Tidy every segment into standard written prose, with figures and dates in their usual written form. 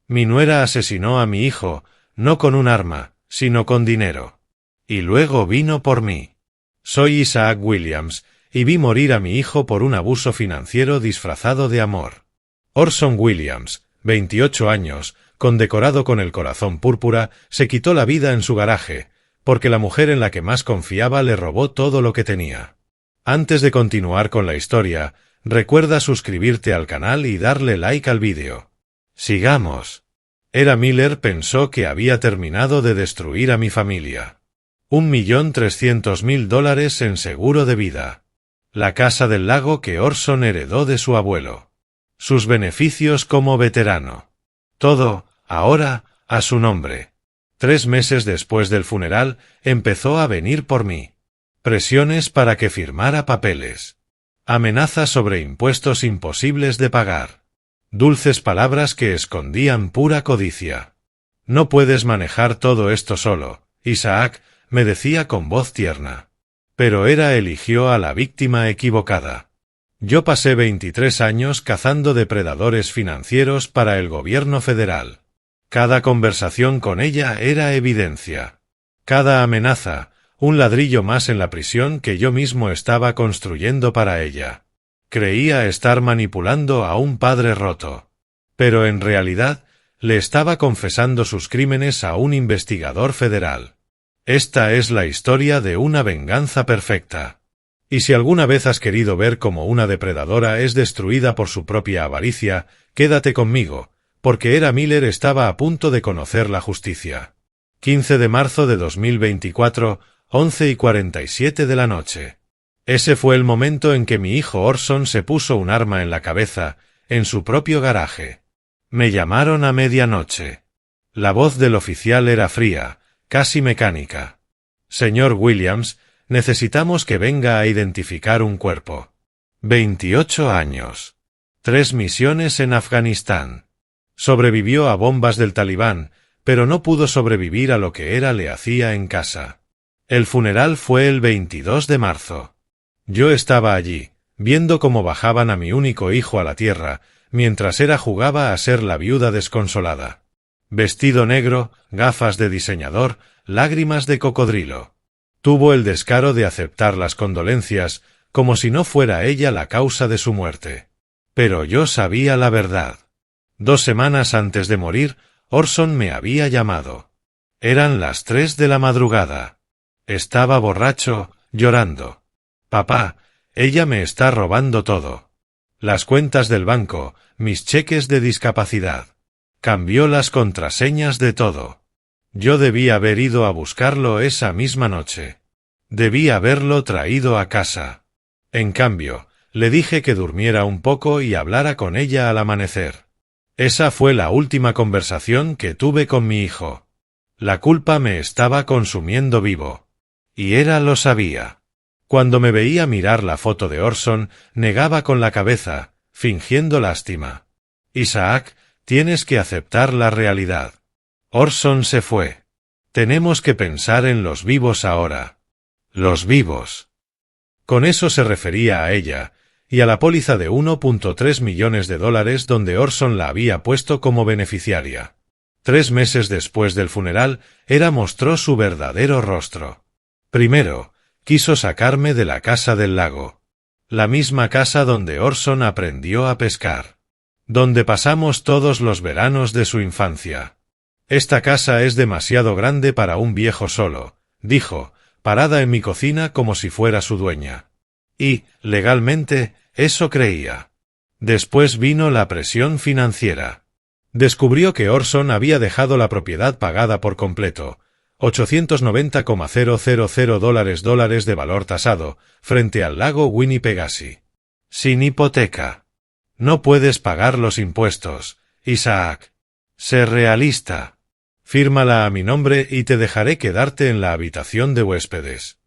Mi nuera asesinó a mi hijo, no con un arma, sino con dinero. Y luego vino por mí. Soy Isaac Williams, y vi morir a mi hijo por un abuso financiero disfrazado de amor. Orson Williams, 28 años, condecorado con el corazón púrpura, se quitó la vida en su garaje, porque la mujer en la que más confiaba le robó todo lo que tenía. Antes de continuar con la historia, recuerda suscribirte al canal y darle like al vídeo. Sigamos. Era Miller pensó que había terminado de destruir a mi familia. $1.300.000 en seguro de vida. La casa del lago que Orson heredó de su abuelo. Sus beneficios como veterano. Todo, ahora, a su nombre. 3 meses después del funeral, empezó a venir por mí. Presiones para que firmara papeles. Amenazas sobre impuestos imposibles de pagar. Dulces palabras que escondían pura codicia. No puedes manejar todo esto solo, Isaac, me decía con voz tierna. Pero eligió a la víctima equivocada. Yo pasé 23 años cazando depredadores financieros para el gobierno federal. Cada conversación con ella era evidencia. Cada amenaza, un ladrillo más en la prisión que yo mismo estaba construyendo para ella. Creía estar manipulando a un padre roto. Pero en realidad, le estaba confesando sus crímenes a un investigador federal. Esta es la historia de una venganza perfecta. Y si alguna vez has querido ver cómo una depredadora es destruida por su propia avaricia, quédate conmigo, porque Era Miller estaba a punto de conocer la justicia. 15 de marzo de 2024, 11:47 de la noche. Ese fue el momento en que mi hijo Orson se puso un arma en la cabeza, en su propio garaje. Me llamaron a medianoche. La voz del oficial era fría, casi mecánica. Señor Williams, necesitamos que venga a identificar un cuerpo. 28 años. 3 misiones en Afganistán. Sobrevivió a bombas del Talibán, pero no pudo sobrevivir a lo que le hacía en casa. El funeral fue el 22 de marzo. Yo estaba allí, viendo cómo bajaban a mi único hijo a la tierra, mientras jugaba a ser la viuda desconsolada. Vestido negro, gafas de diseñador, lágrimas de cocodrilo. Tuvo el descaro de aceptar las condolencias, como si no fuera ella la causa de su muerte. Pero yo sabía la verdad. 2 semanas antes de morir, Orson me había llamado. Eran las 3 de la madrugada. Estaba borracho, llorando. Papá, ella me está robando todo. Las cuentas del banco, mis cheques de discapacidad. Cambió las contraseñas de todo. Yo debí haber ido a buscarlo esa misma noche. Debí haberlo traído a casa. En cambio, le dije que durmiera un poco y hablara con ella al amanecer. Esa fue la última conversación que tuve con mi hijo. La culpa me estaba consumiendo vivo. Y lo sabía. Cuando me veía mirar la foto de Orson, negaba con la cabeza, fingiendo lástima. Isaac, tienes que aceptar la realidad. Orson se fue. Tenemos que pensar en los vivos ahora. Los vivos. Con eso se refería a ella, y a la póliza de $1.3 millones donde Orson la había puesto como beneficiaria. 3 meses después del funeral, mostró su verdadero rostro. Primero, quiso sacarme de la casa del lago. La misma casa donde Orson aprendió a pescar. Donde pasamos todos los veranos de su infancia. Esta casa es demasiado grande para un viejo solo, dijo, parada en mi cocina como si fuera su dueña. Y, legalmente, eso creía. Después vino la presión financiera. Descubrió que Orson había dejado la propiedad pagada por completo, $890,000 de valor tasado, frente al lago Winnipegasí. Sin hipoteca. No puedes pagar los impuestos, Isaac. Sé realista. Fírmala a mi nombre y te dejaré quedarte en la habitación de huéspedes.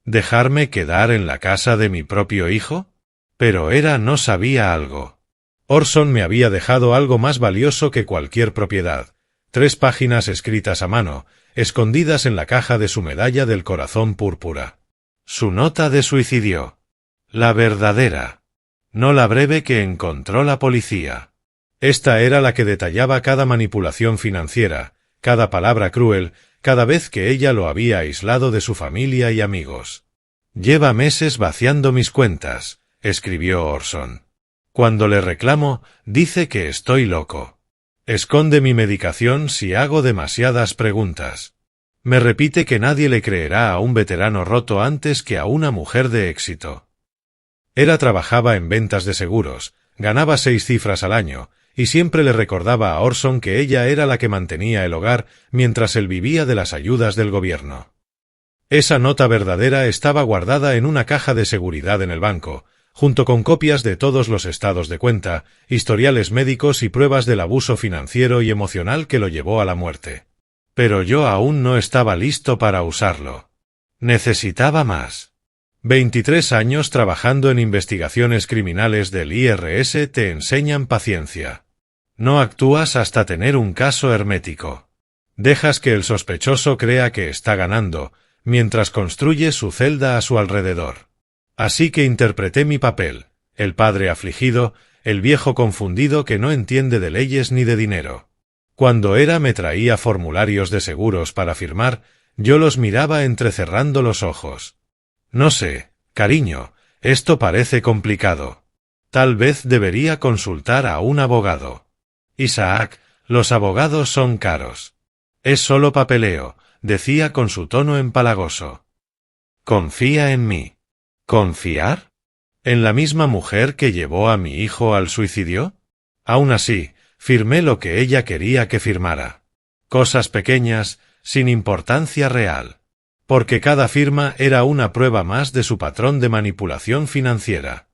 ¿Dejarme quedar en la casa de mi propio hijo? Pero no sabía algo. Orson me había dejado algo más valioso que cualquier propiedad. 3 páginas escritas a mano, escondidas en la caja de su medalla del corazón púrpura. Su nota de suicidio. La verdadera. No la breve que encontró la policía. Esta era la que detallaba cada manipulación financiera, cada palabra cruel, cada vez que ella lo había aislado de su familia y amigos. «Lleva meses vaciando mis cuentas», escribió Orson. «Cuando le reclamo, dice que estoy loco. Esconde mi medicación si hago demasiadas preguntas. Me repite que nadie le creerá a un veterano roto antes que a una mujer de éxito». Trabajaba en ventas de seguros, ganaba 6 cifras al año, y siempre le recordaba a Orson que ella era la que mantenía el hogar mientras él vivía de las ayudas del gobierno. Esa nota verdadera estaba guardada en una caja de seguridad en el banco, junto con copias de todos los estados de cuenta, historiales médicos y pruebas del abuso financiero y emocional que lo llevó a la muerte. Pero yo aún no estaba listo para usarlo. Necesitaba más. 23 años trabajando en investigaciones criminales del IRS te enseñan paciencia. No actúas hasta tener un caso hermético. Dejas que el sospechoso crea que está ganando, mientras construye su celda a su alrededor. Así que interpreté mi papel, el padre afligido, el viejo confundido que no entiende de leyes ni de dinero. Cuando me traía formularios de seguros para firmar, yo los miraba entrecerrando los ojos. No sé, cariño, esto parece complicado. Tal vez debería consultar a un abogado. Isaac, los abogados son caros. Es solo papeleo, decía con su tono empalagoso. Confía en mí. ¿Confiar? ¿En la misma mujer que llevó a mi hijo al suicidio? Aún así, firmé lo que ella quería que firmara. Cosas pequeñas, sin importancia real. Porque cada firma era una prueba más de su patrón de manipulación financiera.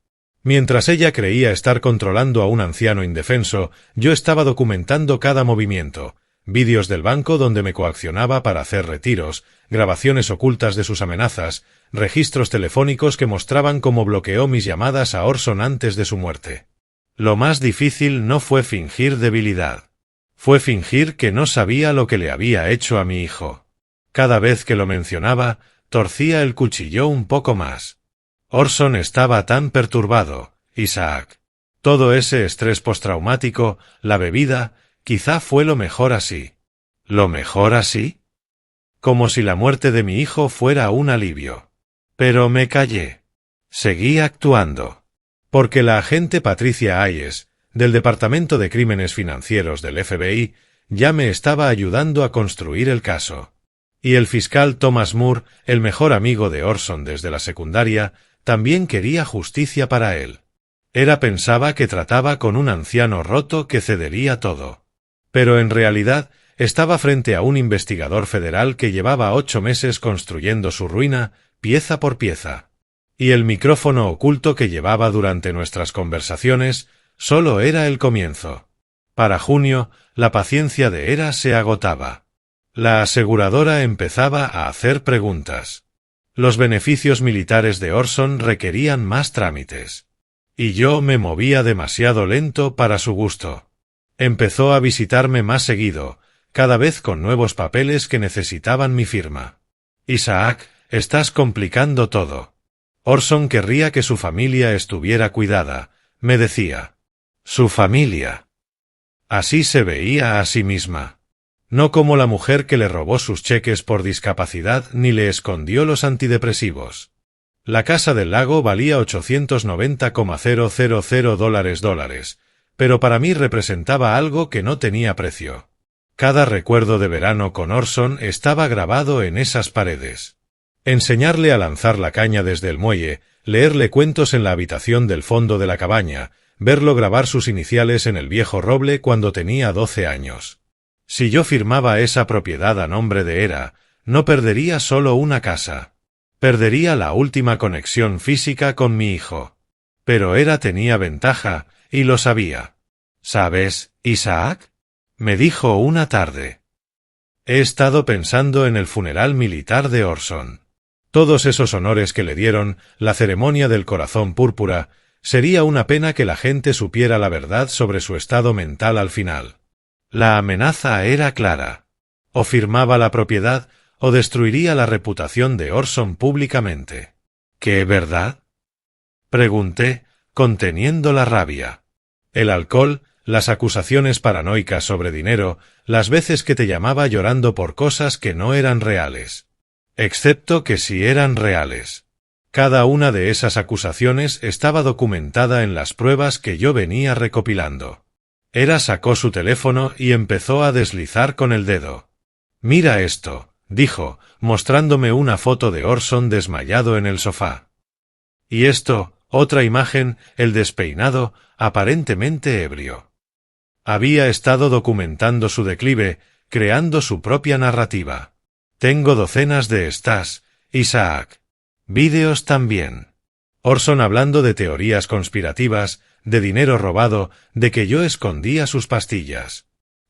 Mientras ella creía estar controlando a un anciano indefenso, yo estaba documentando cada movimiento, vídeos del banco donde me coaccionaba para hacer retiros, grabaciones ocultas de sus amenazas, registros telefónicos que mostraban cómo bloqueó mis llamadas a Orson antes de su muerte. Lo más difícil no fue fingir debilidad. Fue fingir que no sabía lo que le había hecho a mi hijo. Cada vez que lo mencionaba, torcía el cuchillo un poco más. Orson estaba tan perturbado, Isaac. Todo ese estrés postraumático, la bebida, quizá fue lo mejor así. ¿Lo mejor así? Como si la muerte de mi hijo fuera un alivio. Pero me callé. Seguí actuando. Porque la agente Patricia Hayes, del Departamento de Crímenes Financieros del FBI, ya me estaba ayudando a construir el caso. Y el fiscal Thomas Moore, el mejor amigo de Orson desde la secundaria, también quería justicia para él. Pensaba que trataba con un anciano roto que cedería todo. Pero en realidad estaba frente a un investigador federal que llevaba 8 meses construyendo su ruina, pieza por pieza. Y el micrófono oculto que llevaba durante nuestras conversaciones solo era el comienzo. Para junio, la paciencia de se agotaba. La aseguradora empezaba a hacer preguntas. Los beneficios militares de Orson requerían más trámites. Y yo me movía demasiado lento para su gusto. Empezó a visitarme más seguido, cada vez con nuevos papeles que necesitaban mi firma. Isaac, estás complicando todo. Orson querría que su familia estuviera cuidada, me decía. Su familia. Así se veía a sí misma. No como la mujer que le robó sus cheques por discapacidad ni le escondió los antidepresivos. La casa del lago valía $890,000 pero para mí representaba algo que no tenía precio. Cada recuerdo de verano con Orson estaba grabado en esas paredes. Enseñarle a lanzar la caña desde el muelle, leerle cuentos en la habitación del fondo de la cabaña, verlo grabar sus iniciales en el viejo roble cuando tenía 12 años. Si yo firmaba esa propiedad a nombre de no perdería solo una casa. Perdería la última conexión física con mi hijo. Pero tenía ventaja, y lo sabía. ¿Sabes, Isaac? Me dijo una tarde. He estado pensando en el funeral militar de Orson. Todos esos honores que le dieron, la ceremonia del corazón púrpura, sería una pena que la gente supiera la verdad sobre su estado mental al final. La amenaza era clara. O firmaba la propiedad, o destruiría la reputación de Orson públicamente. ¿Qué verdad? Pregunté, conteniendo la rabia. El alcohol, las acusaciones paranoicas sobre dinero, las veces que te llamaba llorando por cosas que no eran reales. Excepto que sí eran reales. Cada una de esas acusaciones estaba documentada en las pruebas que yo venía recopilando. Era sacó su teléfono y empezó a deslizar con el dedo. «Mira esto», dijo, mostrándome una foto de Orson desmayado en el sofá. Y esto, otra imagen, el despeinado, aparentemente ebrio. Había estado documentando su declive, creando su propia narrativa. Tengo docenas de estas, Isaac. Vídeos también. Orson hablando de teorías conspirativas, de dinero robado, de que yo escondía sus pastillas.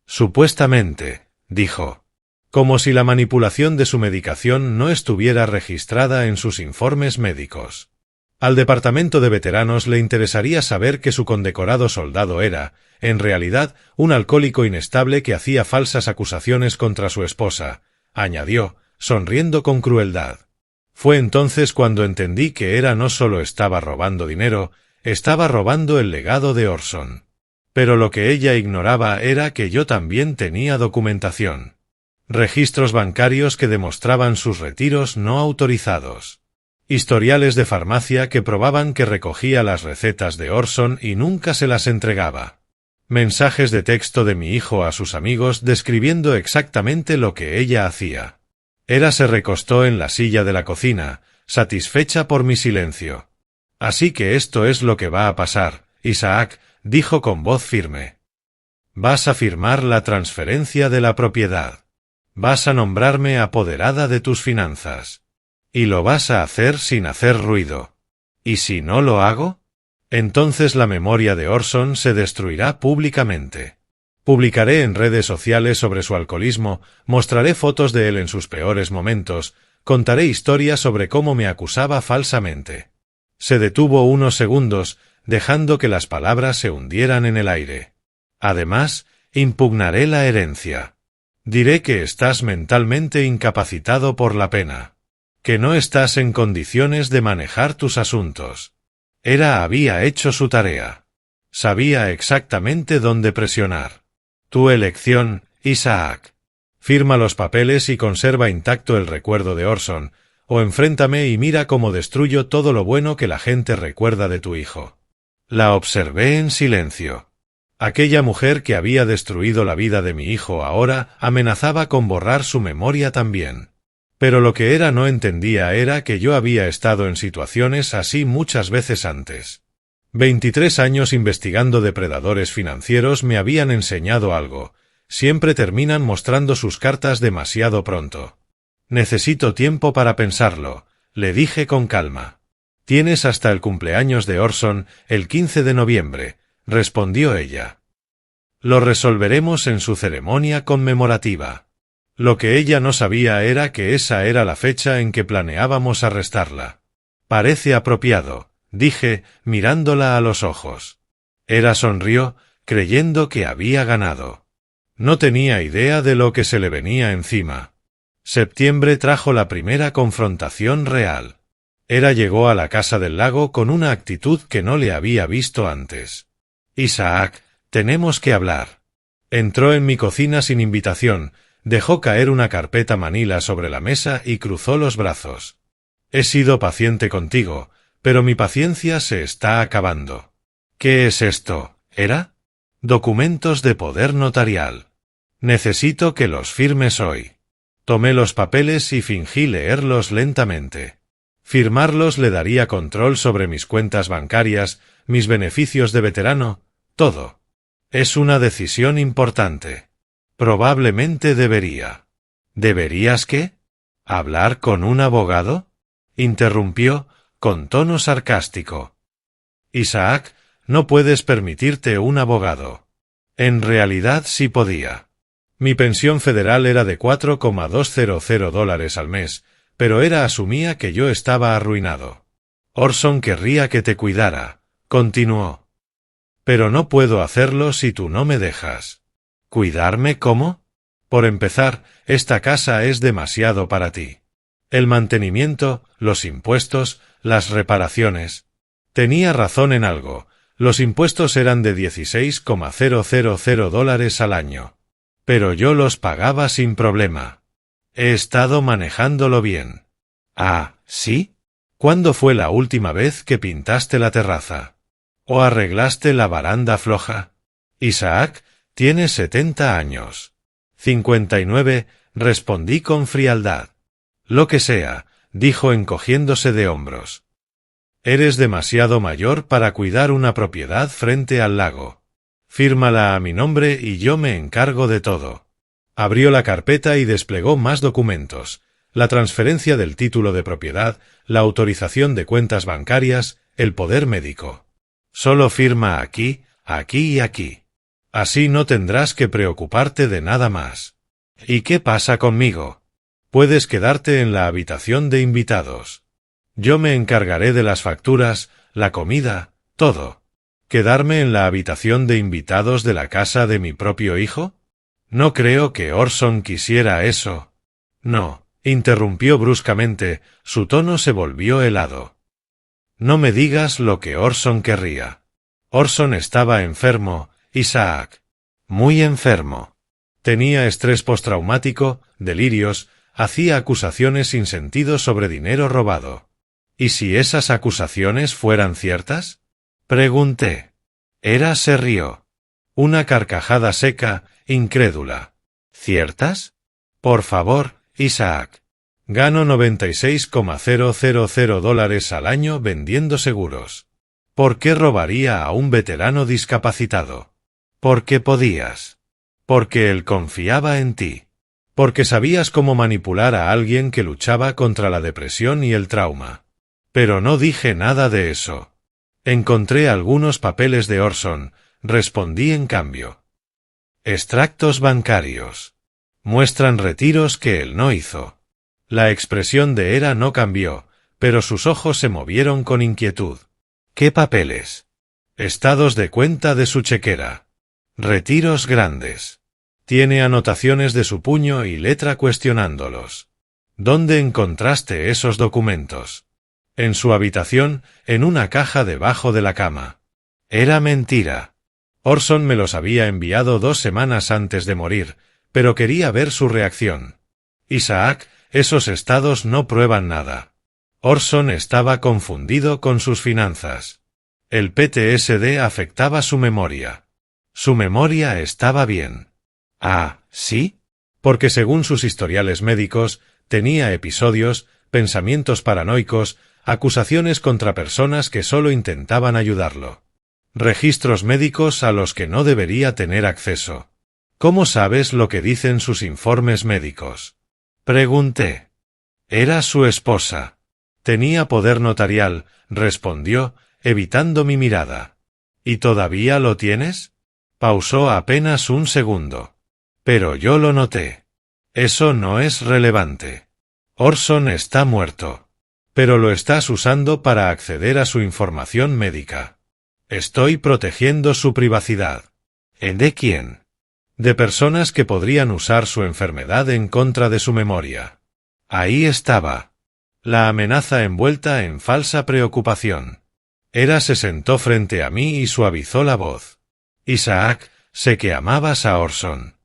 Supuestamente, dijo. Como si la manipulación de su medicación no estuviera registrada en sus informes médicos. Al departamento de veteranos le interesaría saber que su condecorado soldado era, en realidad, un alcohólico inestable que hacía falsas acusaciones contra su esposa, añadió, sonriendo con crueldad. Fue entonces cuando entendí que no solo estaba robando dinero, estaba robando el legado de Orson. Pero lo que ella ignoraba era que yo también tenía documentación. Registros bancarios que demostraban sus retiros no autorizados. Historiales de farmacia que probaban que recogía las recetas de Orson y nunca se las entregaba. Mensajes de texto de mi hijo a sus amigos describiendo exactamente lo que ella hacía. Se recostó en la silla de la cocina, satisfecha por mi silencio. Así que esto es lo que va a pasar, Isaac, dijo con voz firme. Vas a firmar la transferencia de la propiedad. Vas a nombrarme apoderada de tus finanzas. Y lo vas a hacer sin hacer ruido. ¿Y si no lo hago? Entonces la memoria de Orson se destruirá públicamente. Publicaré en redes sociales sobre su alcoholismo, mostraré fotos de él en sus peores momentos, contaré historias sobre cómo me acusaba falsamente. Se detuvo unos segundos, dejando que las palabras se hundieran en el aire. Además, impugnaré la herencia. Diré que estás mentalmente incapacitado por la pena. Que no estás en condiciones de manejar tus asuntos. Había hecho su tarea. Sabía exactamente dónde presionar. Tu elección, Isaac. Firma los papeles y conserva intacto el recuerdo de Orson, o enfréntame y mira cómo destruyo todo lo bueno que la gente recuerda de tu hijo. La observé en silencio. Aquella mujer que había destruido la vida de mi hijo ahora amenazaba con borrar su memoria también. Pero lo que no entendía era que yo había estado en situaciones así muchas veces antes. 23 años investigando depredadores financieros me habían enseñado algo. Siempre terminan mostrando sus cartas demasiado pronto. Necesito tiempo para pensarlo, le dije con calma. Tienes hasta el cumpleaños de Orson, el 15 de noviembre, respondió ella. Lo resolveremos en su ceremonia conmemorativa. Lo que ella no sabía era que esa era la fecha en que planeábamos arrestarla. Parece apropiado, dije, mirándola a los ojos. Sonrió, creyendo que había ganado. No tenía idea de lo que se le venía encima. Septiembre trajo la primera confrontación real. Llegó a la casa del lago con una actitud que no le había visto antes. Isaac, tenemos que hablar. Entró en mi cocina sin invitación, dejó caer una carpeta manila sobre la mesa y cruzó los brazos. He sido paciente contigo, pero mi paciencia se está acabando. ¿Qué es esto? Documentos de poder notarial. Necesito que los firmes hoy. Tomé los papeles y fingí leerlos lentamente. Firmarlos le daría control sobre mis cuentas bancarias, mis beneficios de veterano, todo. Es una decisión importante. Probablemente debería. ¿Deberías qué? ¿Hablar con un abogado? Interrumpió, con tono sarcástico. Isaac, no puedes permitirte un abogado. En realidad sí podía. Mi pensión federal era de $4,200 al mes, pero asumía que yo estaba arruinado. Orson querría que te cuidara, continuó. Pero no puedo hacerlo si tú no me dejas. ¿Cuidarme cómo? Por empezar, esta casa es demasiado para ti. El mantenimiento, los impuestos, las reparaciones. Tenía razón en algo. Los impuestos eran de $16,000 al año. Pero yo los pagaba sin problema. He estado manejándolo bien. Ah, ¿sí? ¿Cuándo fue la última vez que pintaste la terraza? ¿O arreglaste la baranda floja? Isaac tiene 70 años. 59, respondí con frialdad. Lo que sea, dijo encogiéndose de hombros. Eres demasiado mayor para cuidar una propiedad frente al lago. Fírmala a mi nombre y yo me encargo de todo. Abrió la carpeta y desplegó más documentos: la transferencia del título de propiedad, la autorización de cuentas bancarias, el poder médico. Solo firma aquí, aquí y aquí. Así no tendrás que preocuparte de nada más. ¿Y qué pasa conmigo? Puedes quedarte en la habitación de invitados. Yo me encargaré de las facturas, la comida, todo. ¿Quedarme en la habitación de invitados de la casa de mi propio hijo? No creo que Orson quisiera eso. No, interrumpió bruscamente, su tono se volvió helado. No me digas lo que Orson querría. Orson estaba enfermo, Isaac. Muy enfermo. Tenía estrés postraumático, delirios, hacía acusaciones sin sentido sobre dinero robado. ¿Y si esas acusaciones fueran ciertas? Pregunté. Era se rió. Una carcajada seca, incrédula. ¿Ciertas? Por favor, Isaac. Gano $96,000 al año vendiendo seguros. ¿Por qué robaría a un veterano discapacitado? Porque podías. Porque él confiaba en ti. Porque sabías cómo manipular a alguien que luchaba contra la depresión y el trauma. Pero no dije nada de eso. Encontré algunos papeles de Orson, respondí en cambio. Extractos bancarios. Muestran retiros que él no hizo. La expresión de Era no cambió, pero sus ojos se movieron con inquietud. ¿Qué papeles? Estados de cuenta de su chequera. Retiros grandes. Tiene anotaciones de su puño y letra cuestionándolos. ¿Dónde encontraste esos documentos? En su habitación, en una caja debajo de la cama. Era mentira. Orson me los había enviado 2 semanas antes de morir, pero quería ver su reacción. Isaac, esos estados no prueban nada. Orson estaba confundido con sus finanzas. El PTSD afectaba su memoria. Su memoria estaba bien. Ah, ¿sí? Porque según sus historiales médicos, tenía episodios, pensamientos paranoicos, acusaciones contra personas que solo intentaban ayudarlo. Registros médicos a los que no debería tener acceso. ¿Cómo sabes lo que dicen sus informes médicos? Pregunté. Era su esposa. Tenía poder notarial, respondió, evitando mi mirada. ¿Y todavía lo tienes? Pausó apenas un segundo. Pero yo lo noté. Eso no es relevante. Orson está muerto. Pero lo estás usando para acceder a su información médica. Estoy protegiendo su privacidad. ¿De quién? De personas que podrían usar su enfermedad en contra de su memoria. Ahí estaba. La amenaza envuelta en falsa preocupación. Era se sentó frente a mí y suavizó la voz. Isaac, sé que amabas a Orson.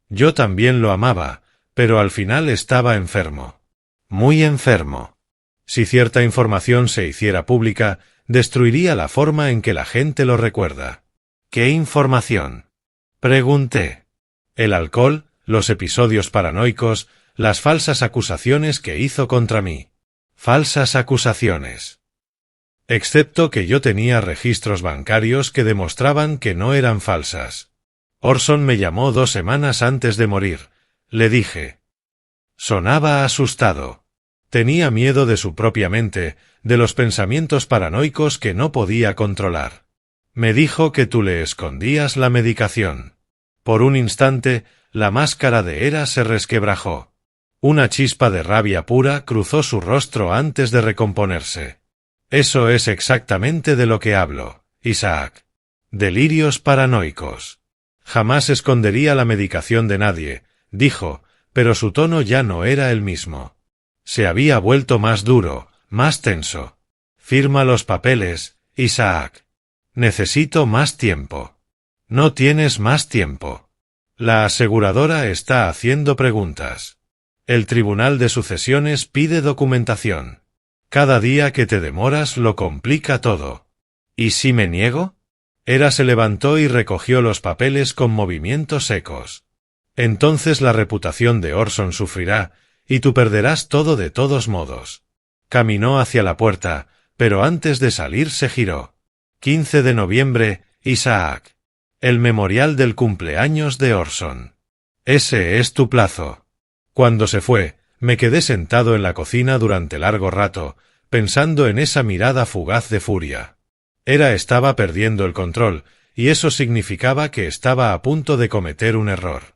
Yo también lo amaba, pero al final estaba enfermo. Muy enfermo. Si cierta información se hiciera pública, destruiría la forma en que la gente lo recuerda. ¿Qué información? Pregunté. El alcohol, los episodios paranoicos, las falsas acusaciones que hizo contra mí. Falsas acusaciones. Excepto que yo tenía registros bancarios que demostraban que no eran falsas. Orson me llamó 2 semanas antes de morir. Le dije. Sonaba asustado. Tenía miedo de su propia mente, de los pensamientos paranoicos que no podía controlar. Me dijo que tú le escondías la medicación. Por un instante, la máscara de Era se resquebrajó. Una chispa de rabia pura cruzó su rostro antes de recomponerse. Eso es exactamente de lo que hablo, Isaac. Delirios paranoicos. Jamás escondería la medicación de nadie, dijo, pero su tono ya no era el mismo. Se había vuelto más duro, más tenso. Firma los papeles, Isaac. Necesito más tiempo. No tienes más tiempo. La aseguradora está haciendo preguntas. El Tribunal de Sucesiones pide documentación. Cada día que te demoras lo complica todo. ¿Y si me niego? Hera se levantó y recogió los papeles con movimientos secos. Entonces la reputación de Orson sufrirá, y tú perderás todo de todos modos. Caminó hacia la puerta, pero antes de salir se giró. 15 de noviembre, Isaac. El memorial del cumpleaños de Orson. Ese es tu plazo. Cuando se fue, me quedé sentado en la cocina durante largo rato, pensando en esa mirada fugaz de furia. Hera estaba perdiendo el control, y eso significaba que estaba a punto de cometer un error.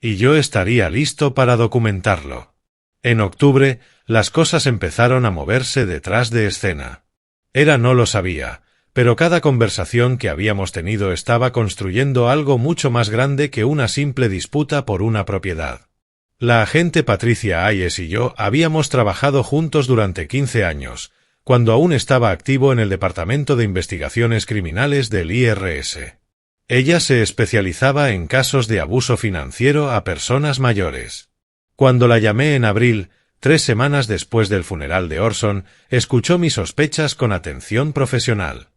Y yo estaría listo para documentarlo. En octubre, las cosas empezaron a moverse detrás de escena. Hera no lo sabía, pero cada conversación que habíamos tenido estaba construyendo algo mucho más grande que una simple disputa por una propiedad. La agente Patricia Hayes y yo habíamos trabajado juntos durante 15 años, cuando aún estaba activo en el Departamento de Investigaciones Criminales del IRS. Ella se especializaba en casos de abuso financiero a personas mayores. Cuando la llamé en abril, 3 semanas después del funeral de Orson, escuchó mis sospechas con atención profesional.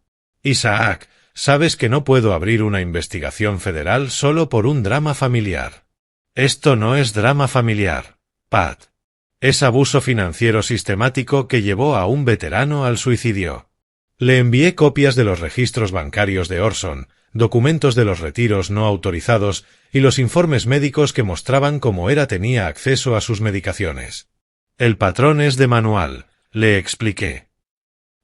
Isaac, sabes que no puedo abrir una investigación federal solo por un drama familiar. Esto no es drama familiar, Pat. Es abuso financiero sistemático que llevó a un veterano al suicidio. Le envié copias de los registros bancarios de Orson, documentos de los retiros no autorizados y los informes médicos que mostraban cómo Hera tenía acceso a sus medicaciones. El patrón es de manual, le expliqué.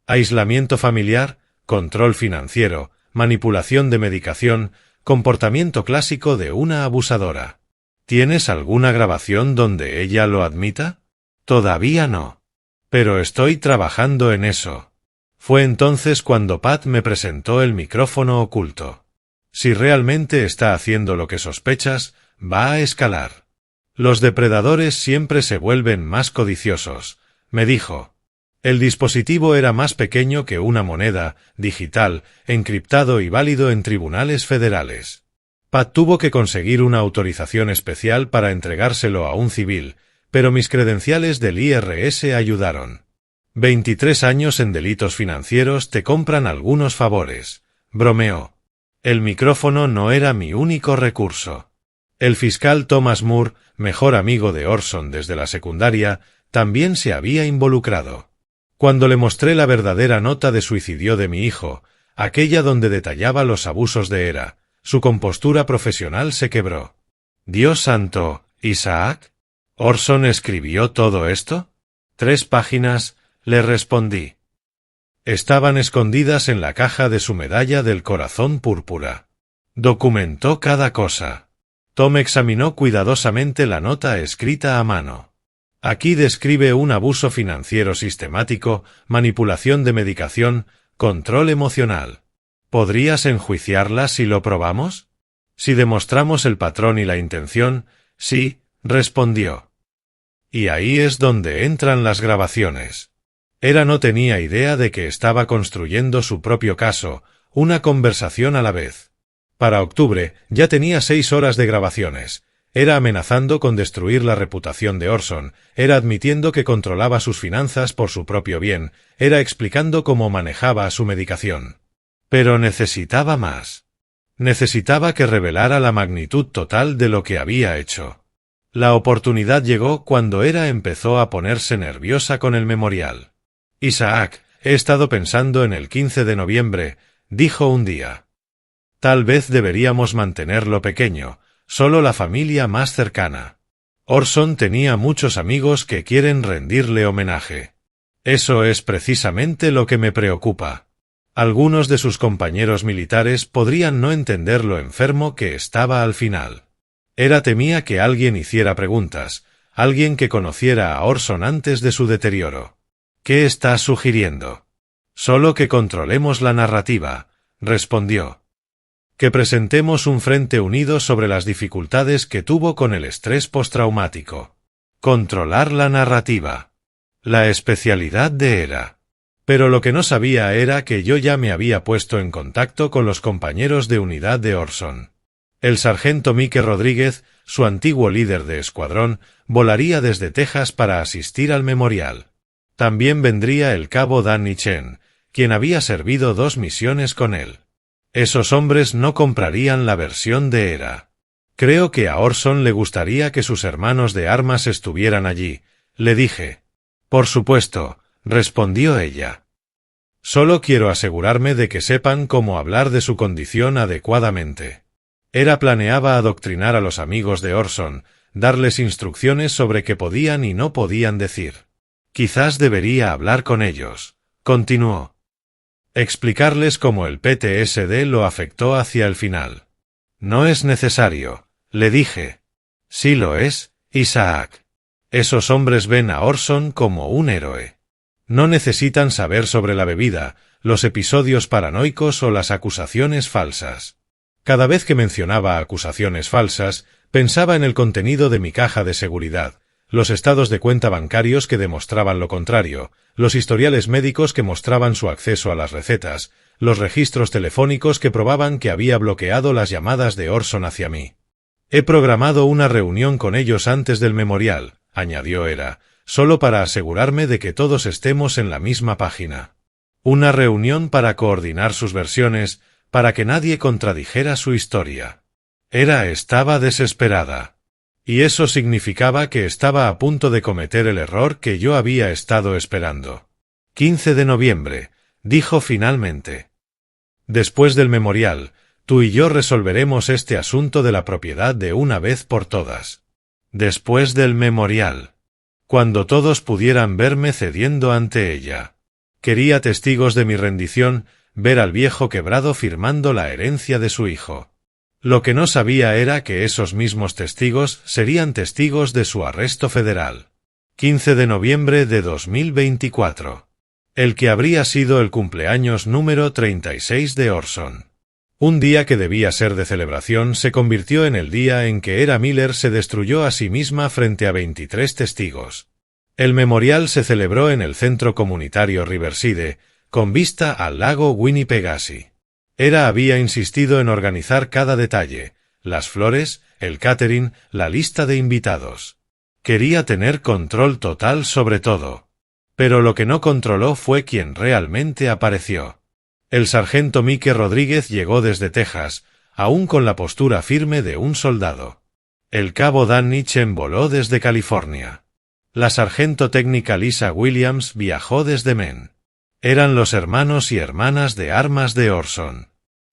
Aislamiento familiar, control financiero, manipulación de medicación, comportamiento clásico de una abusadora. ¿Tienes alguna grabación donde ella lo admita? Todavía no. Pero estoy trabajando en eso. Fue entonces cuando Pat me presentó el micrófono oculto. Si realmente está haciendo lo que sospechas, va a escalar. Los depredadores siempre se vuelven más codiciosos, me dijo. El dispositivo era más pequeño que una moneda, digital, encriptado y válido en tribunales federales. Pat tuvo que conseguir una autorización especial para entregárselo a un civil, pero mis credenciales del IRS ayudaron. 23 años en delitos financieros te compran algunos favores, bromeó. El micrófono no era mi único recurso. El fiscal Thomas Moore, mejor amigo de Orson desde la secundaria, también se había involucrado. Cuando le mostré la verdadera nota de suicidio de mi hijo, aquella donde detallaba los abusos de Hera, su compostura profesional se quebró. «Dios santo, Isaac, ¿Orson escribió todo esto?» 3 páginas, le respondí. Estaban escondidas en la caja de su medalla del corazón púrpura. Documentó cada cosa. Tom examinó cuidadosamente la nota escrita a mano. Aquí describe un abuso financiero sistemático, manipulación de medicación, control emocional. ¿Podrías enjuiciarla si lo probamos? Si demostramos el patrón y la intención, sí, respondió. Y ahí es donde entran las grabaciones. Hera no tenía idea de que estaba construyendo su propio caso, una conversación a la vez. Para octubre ya tenía 6 horas de grabaciones. Era amenazando con destruir la reputación de Orson, era admitiendo que controlaba sus finanzas por su propio bien, era explicando cómo manejaba su medicación. Pero necesitaba más. Necesitaba que revelara la magnitud total de lo que había hecho. La oportunidad llegó cuando Hera empezó a ponerse nerviosa con el memorial. Isaac, he estado pensando en el 15 de noviembre, dijo un día. Tal vez deberíamos mantenerlo pequeño, solo la familia más cercana. Orson tenía muchos amigos que quieren rendirle homenaje. Eso es precisamente lo que me preocupa. Algunos de sus compañeros militares podrían no entender lo enfermo que estaba al final. Hera temía que alguien hiciera preguntas, alguien que conociera a Orson antes de su deterioro. ¿Qué estás sugiriendo? Solo que controlemos la narrativa, respondió. Que presentemos un frente unido sobre las dificultades que tuvo con el estrés postraumático. Controlar la narrativa. La especialidad de Hera. Pero lo que no sabía era que yo ya me había puesto en contacto con los compañeros de unidad de Orson. El sargento Mike Rodríguez, su antiguo líder de escuadrón, volaría desde Texas para asistir al memorial. También vendría el cabo Danny Chen, quien había servido 2 misiones con él. Esos hombres no comprarían la versión de Hera. Creo que a Orson le gustaría que sus hermanos de armas estuvieran allí, le dije. Por supuesto, respondió ella. Solo quiero asegurarme de que sepan cómo hablar de su condición adecuadamente. Hera planeaba adoctrinar a los amigos de Orson, darles instrucciones sobre qué podían y no podían decir. Quizás debería hablar con ellos, continuó. Explicarles cómo el PTSD lo afectó hacia el final. No es necesario, le dije. Sí lo es, Isaac. Esos hombres ven a Orson como un héroe. No necesitan saber sobre la bebida, los episodios paranoicos o las acusaciones falsas. Cada vez que mencionaba acusaciones falsas, pensaba en el contenido de mi caja de seguridad, los estados de cuenta bancarios que demostraban lo contrario, los historiales médicos que mostraban su acceso a las recetas, los registros telefónicos que probaban que había bloqueado las llamadas de Orson hacia mí. He programado una reunión con ellos antes del memorial, añadió Hera, solo para asegurarme de que todos estemos en la misma página. Una reunión para coordinar sus versiones, para que nadie contradijera su historia. Hera estaba desesperada. Y eso significaba que estaba a punto de cometer el error que yo había estado esperando. 15 de noviembre, dijo finalmente. Después del memorial, tú y yo resolveremos este asunto de la propiedad de una vez por todas. Después del memorial. Cuando todos pudieran verme cediendo ante ella. Quería testigos de mi rendición, ver al viejo quebrado firmando la herencia de su hijo. Lo que no sabía era que esos mismos testigos serían testigos de su arresto federal. 15 de noviembre de 2024. El que habría sido el cumpleaños número 36 de Orson. Un día que debía ser de celebración se convirtió en el día en que Hera Miller se destruyó a sí misma frente a 23 testigos. El memorial se celebró en el centro comunitario Riverside, con vista al lago Winnipesaukee. Hera había insistido en organizar cada detalle, las flores, el catering, la lista de invitados. Quería tener control total sobre todo. Pero lo que no controló fue quien realmente apareció. El sargento Mike Rodríguez llegó desde Texas, aún con la postura firme de un soldado. El cabo Danny Chen voló desde California. La sargento técnica Lisa Williams viajó desde Maine. Eran los hermanos y hermanas de armas de Orson.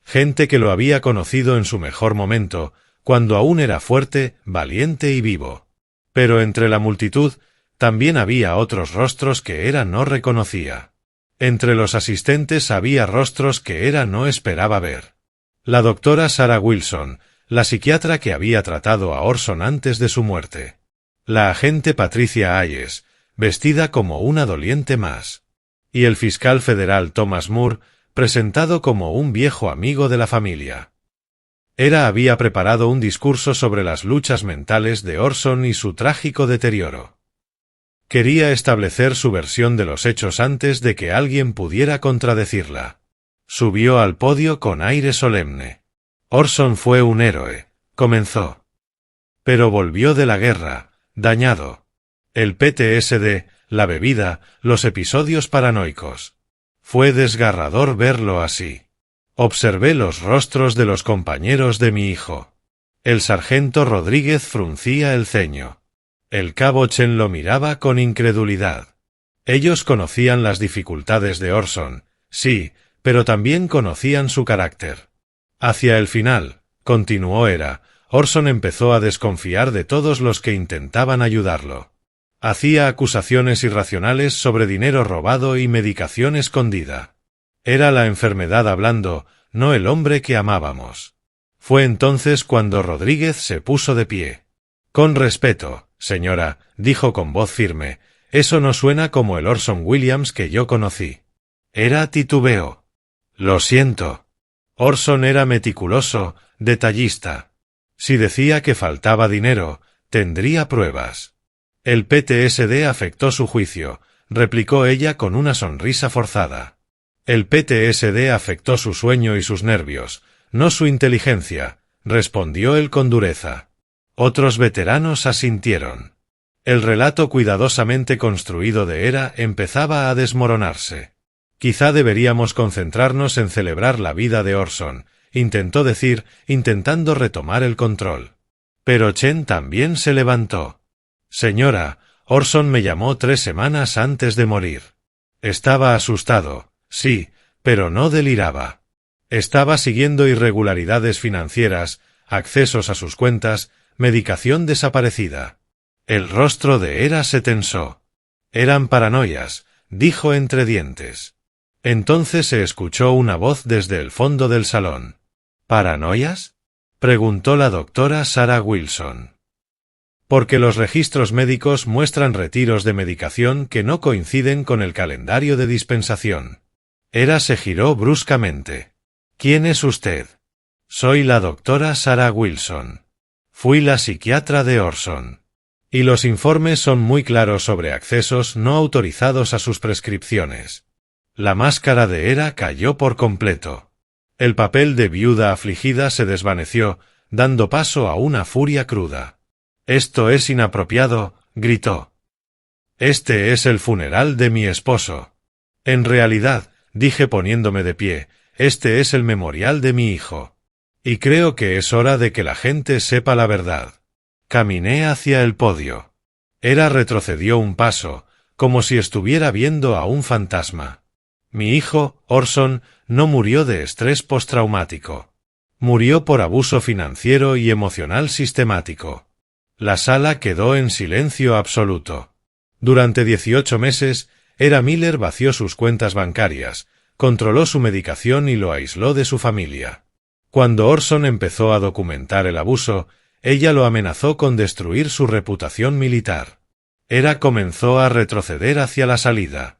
Gente que lo había conocido en su mejor momento, cuando aún era fuerte, valiente y vivo. Pero entre la multitud, también había otros rostros que Hera no reconocía. Entre los asistentes había rostros que Hera no esperaba ver. La doctora Sarah Wilson, la psiquiatra que había tratado a Orson antes de su muerte. La agente Patricia Hayes, vestida como una doliente más. Y el fiscal federal Thomas Moore, presentado como un viejo amigo de la familia. Hera había preparado un discurso sobre las luchas mentales de Orson y su trágico deterioro. Quería establecer su versión de los hechos antes de que alguien pudiera contradecirla. Subió al podio con aire solemne. Orson fue un héroe, comenzó. Pero volvió de la guerra, dañado. El PTSD, la bebida, los episodios paranoicos. Fue desgarrador verlo así. Observé los rostros de los compañeros de mi hijo. El sargento Rodríguez fruncía el ceño. El cabo Chen lo miraba con incredulidad. Ellos conocían las dificultades de Orson, sí, pero también conocían su carácter. Hacia el final, continuó Hera, Orson empezó a desconfiar de todos los que intentaban ayudarlo. Hacía acusaciones irracionales sobre dinero robado y medicación escondida. Era la enfermedad hablando, no el hombre que amábamos. Fue entonces cuando Rodríguez se puso de pie. Con respeto, señora, dijo con voz firme, eso no suena como el Orson Williams que yo conocí. Hera titubeó. Lo siento. Orson era meticuloso, detallista. Si decía que faltaba dinero, tendría pruebas. El PTSD afectó su juicio, replicó ella con una sonrisa forzada. El PTSD afectó su sueño y sus nervios, no su inteligencia, respondió él con dureza. Otros veteranos asintieron. El relato cuidadosamente construido de Hera empezaba a desmoronarse. Quizá deberíamos concentrarnos en celebrar la vida de Orson, intentó decir, intentando retomar el control. Pero Chen también se levantó. Señora, Orson me llamó 3 semanas antes de morir. Estaba asustado, sí, pero no deliraba. Estaba siguiendo irregularidades financieras, accesos a sus cuentas, medicación desaparecida. El rostro de Hera se tensó. Eran paranoias, dijo entre dientes. Entonces se escuchó una voz desde el fondo del salón. ¿Paranoias?, preguntó la doctora Sarah Wilson. Porque los registros médicos muestran retiros de medicación que no coinciden con el calendario de dispensación. Hera se giró bruscamente. ¿Quién es usted? Soy la doctora Sarah Wilson. Fui la psiquiatra de Orson. Y los informes son muy claros sobre accesos no autorizados a sus prescripciones. La máscara de Hera cayó por completo. El papel de viuda afligida se desvaneció, dando paso a una furia cruda. «Esto es inapropiado», gritó. «Este es el funeral de mi esposo». «En realidad», dije poniéndome de pie, «este es el memorial de mi hijo. Y creo que es hora de que la gente sepa la verdad». Caminé hacia el podio. Hera retrocedió un paso, como si estuviera viendo a un fantasma. Mi hijo, Orson, no murió de estrés postraumático. Murió por abuso financiero y emocional sistemático. La sala quedó en silencio absoluto. Durante 18 meses, Hera Miller vació sus cuentas bancarias, controló su medicación y lo aisló de su familia. Cuando Orson empezó a documentar el abuso, ella lo amenazó con destruir su reputación militar. Hera comenzó a retroceder hacia la salida.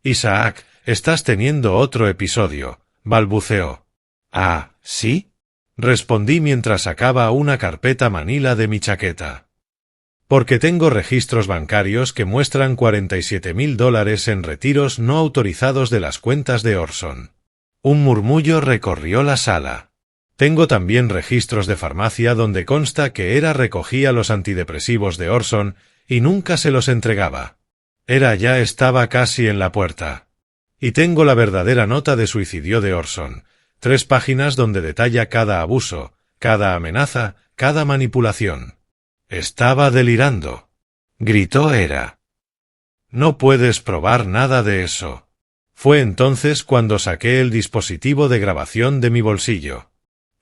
«Isaac, estás teniendo otro episodio», balbuceó. «Ah, ¿sí?», respondí mientras sacaba una carpeta manila de mi chaqueta. «Porque tengo registros bancarios que muestran $47,000 en retiros no autorizados de las cuentas de Orson». Un murmullo recorrió la sala. «Tengo también registros de farmacia donde consta que Hera recogía los antidepresivos de Orson y nunca se los entregaba. Hera ya estaba casi en la puerta. Y tengo la verdadera nota de suicidio de Orson, 3 páginas donde detalla cada abuso, cada amenaza, cada manipulación». «Estaba delirando», gritó Hera. «No puedes probar nada de eso». Fue entonces cuando saqué el dispositivo de grabación de mi bolsillo.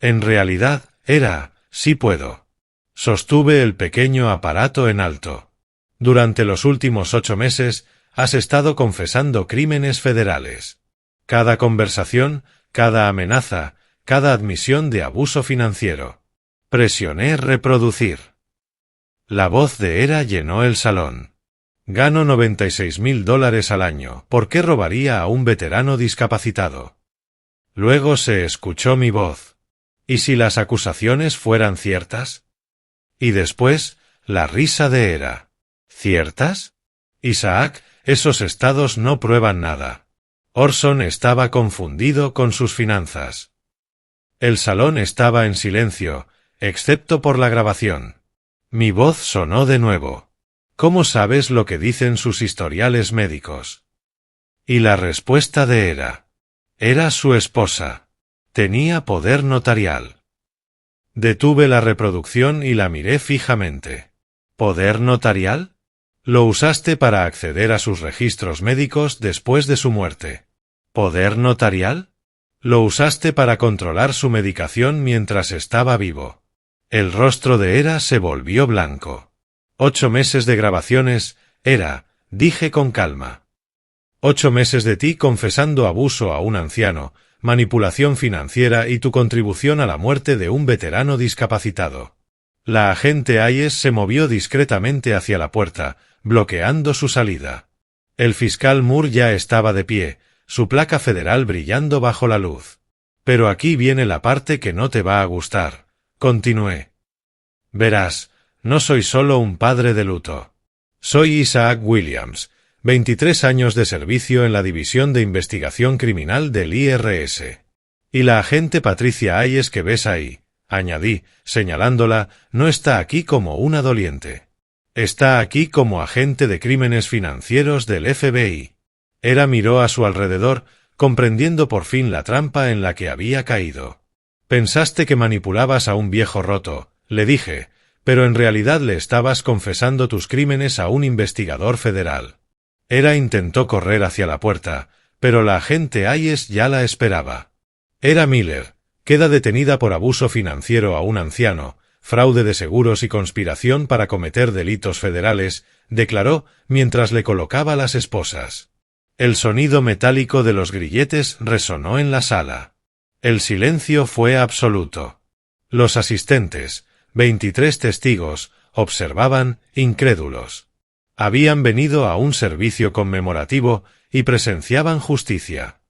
«En realidad, Hera, sí puedo». Sostuve el pequeño aparato en alto. «Durante los últimos 8 meses has estado confesando crímenes federales. Cada conversación, cada amenaza, cada admisión de abuso financiero». Presioné reproducir. La voz de Hera llenó el salón. «Gano $96,000 al año. ¿Por qué robaría a un veterano discapacitado?» Luego se escuchó mi voz. «¿Y si las acusaciones fueran ciertas?» Y después, la risa de Hera. «¿Ciertas? Isaac, esos estados no prueban nada». Orson estaba confundido con sus finanzas. El salón estaba en silencio, excepto por la grabación. Mi voz sonó de nuevo. «¿Cómo sabes lo que dicen sus historiales médicos?» Y la respuesta de Hera. Era su esposa. Tenía poder notarial. Detuve la reproducción y la miré fijamente. ¿Poder notarial? Lo usaste para acceder a sus registros médicos después de su muerte. ¿Poder notarial? Lo usaste para controlar su medicación mientras estaba vivo. El rostro de Hera se volvió blanco. 8 meses de grabaciones, Hera, dije con calma. 8 meses de ti confesando abuso a un anciano, manipulación financiera y tu contribución a la muerte de un veterano discapacitado. La agente Hayes se movió discretamente hacia la puerta, bloqueando su salida. El fiscal Moore ya estaba de pie, su placa federal brillando bajo la luz. Pero aquí viene la parte que no te va a gustar. Continué. Verás, no soy solo un padre de luto. Soy Isaac Williams, 23 años de servicio en la División de Investigación Criminal del IRS. Y la agente Patricia Hayes que ves ahí, añadí, señalándola, no está aquí como una doliente. Está aquí como agente de crímenes financieros del FBI. Era miró a su alrededor, comprendiendo por fin la trampa en la que había caído. Pensaste que manipulabas a un viejo roto, le dije, pero en realidad le estabas confesando tus crímenes a un investigador federal. Era intentó correr hacia la puerta, pero la agente Hayes ya la esperaba. Era Miller, queda detenida por abuso financiero a un anciano, fraude de seguros y conspiración para cometer delitos federales, declaró mientras le colocaba las esposas. El sonido metálico de los grilletes resonó en la sala. El silencio fue absoluto. Los asistentes, 23 testigos, observaban, incrédulos. Habían venido a un servicio conmemorativo y presenciaban justicia.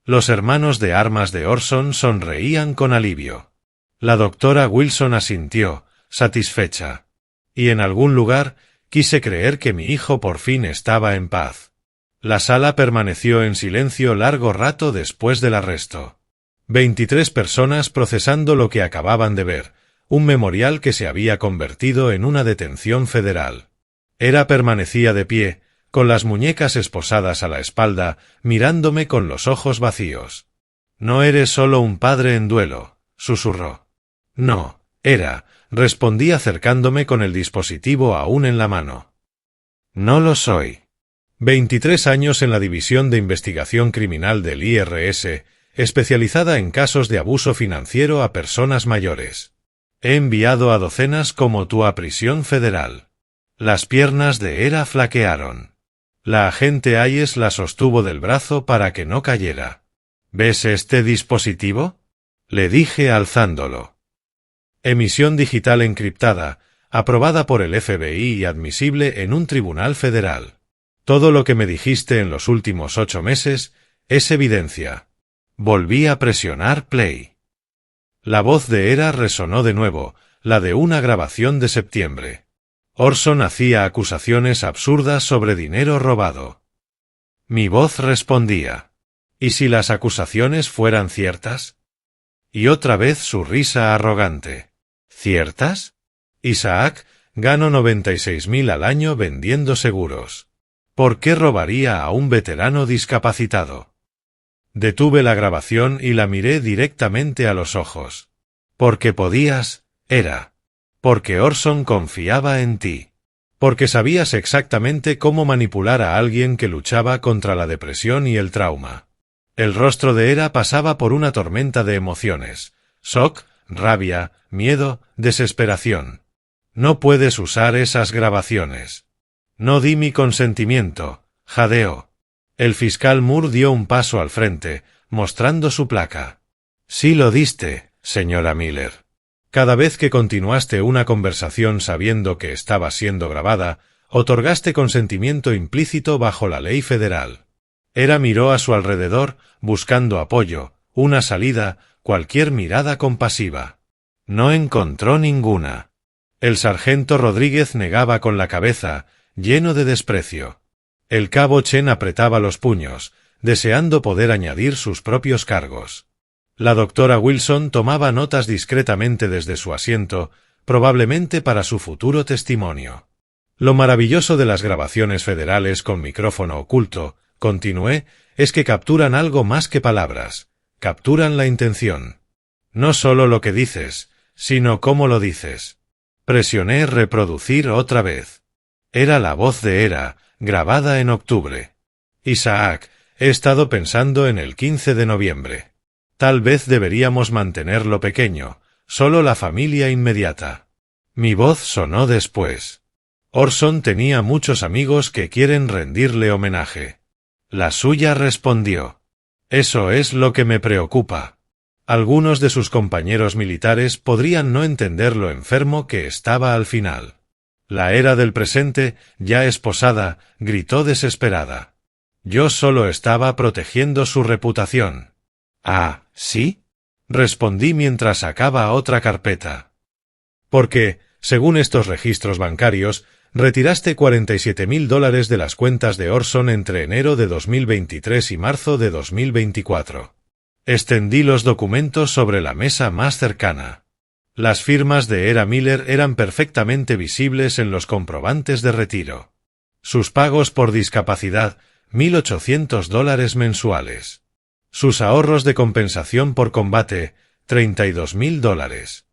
Los hermanos de armas de Orson sonreían con alivio. La doctora Wilson asintió, satisfecha. Y en algún lugar, quise creer que mi hijo por fin estaba en paz. La sala permaneció en silencio largo rato después del arresto. 23 personas procesando lo que acababan de ver, un memorial que se había convertido en una detención federal. Era permanecía de pie, con las muñecas esposadas a la espalda, mirándome con los ojos vacíos. No eres solo un padre en duelo, susurró. No, respondí acercándome con el dispositivo aún en la mano. No lo soy. 23 años en la División de Investigación Criminal del IRS, especializada en casos de abuso financiero a personas mayores. He enviado a docenas como tú a prisión federal. Las piernas de Era flaquearon. La agente Hayes la sostuvo del brazo para que no cayera. ¿Ves este dispositivo? Le dije alzándolo. Emisión digital encriptada, aprobada por el FBI y admisible en un tribunal federal. Todo lo que me dijiste en los últimos 8 meses es evidencia. Volví a presionar play. La voz de Era resonó de nuevo, la de una grabación de septiembre. Orson hacía acusaciones absurdas sobre dinero robado. Mi voz respondía. ¿Y si las acusaciones fueran ciertas? Y otra vez su risa arrogante. ¿Ciertas? Isaac, gano 96.000 al año vendiendo seguros. ¿Por qué robaría a un veterano discapacitado? Detuve la grabación y la miré directamente a los ojos. Porque podías, Era. Porque Orson confiaba en ti. Porque sabías exactamente cómo manipular a alguien que luchaba contra la depresión y el trauma. El rostro de Era pasaba por una tormenta de emociones. Shock, rabia, miedo, desesperación. No puedes usar esas grabaciones. No di mi consentimiento, jadeó. El fiscal Moore dio un paso al frente, mostrando su placa. Sí lo diste, señora Miller. Cada vez que continuaste una conversación sabiendo que estaba siendo grabada, otorgaste consentimiento implícito bajo la ley federal. Era miró a su alrededor, buscando apoyo, una salida, cualquier mirada compasiva. No encontró ninguna. El sargento Rodríguez negaba con la cabeza, lleno de desprecio. El cabo Chen apretaba los puños, deseando poder añadir sus propios cargos. La doctora Wilson tomaba notas discretamente desde su asiento, probablemente para su futuro testimonio. Lo maravilloso de las grabaciones federales con micrófono oculto, continué, es que capturan algo más que palabras, capturan la intención. No solo lo que dices, sino cómo lo dices. Presioné reproducir otra vez. Era la voz de Era, grabada en octubre. Isaac, he estado pensando en el 15 de noviembre. Tal vez deberíamos mantenerlo pequeño, solo la familia inmediata. Mi voz sonó después. Orson tenía muchos amigos que quieren rendirle homenaje. La suya respondió. Eso es lo que me preocupa. Algunos de sus compañeros militares podrían no entender lo enfermo que estaba al final. La Era del presente, ya esposada, gritó desesperada. Yo solo estaba protegiendo su reputación. Ah, ¿sí? Respondí mientras sacaba otra carpeta. Porque, según estos registros bancarios, retiraste $47.000 de las cuentas de Orson entre enero de 2023 y marzo de 2024. Extendí los documentos sobre la mesa más cercana. Las firmas de Era Miller eran perfectamente visibles en los comprobantes de retiro. Sus pagos por discapacidad, $1.800 mensuales. Sus ahorros de compensación por combate, $32.000.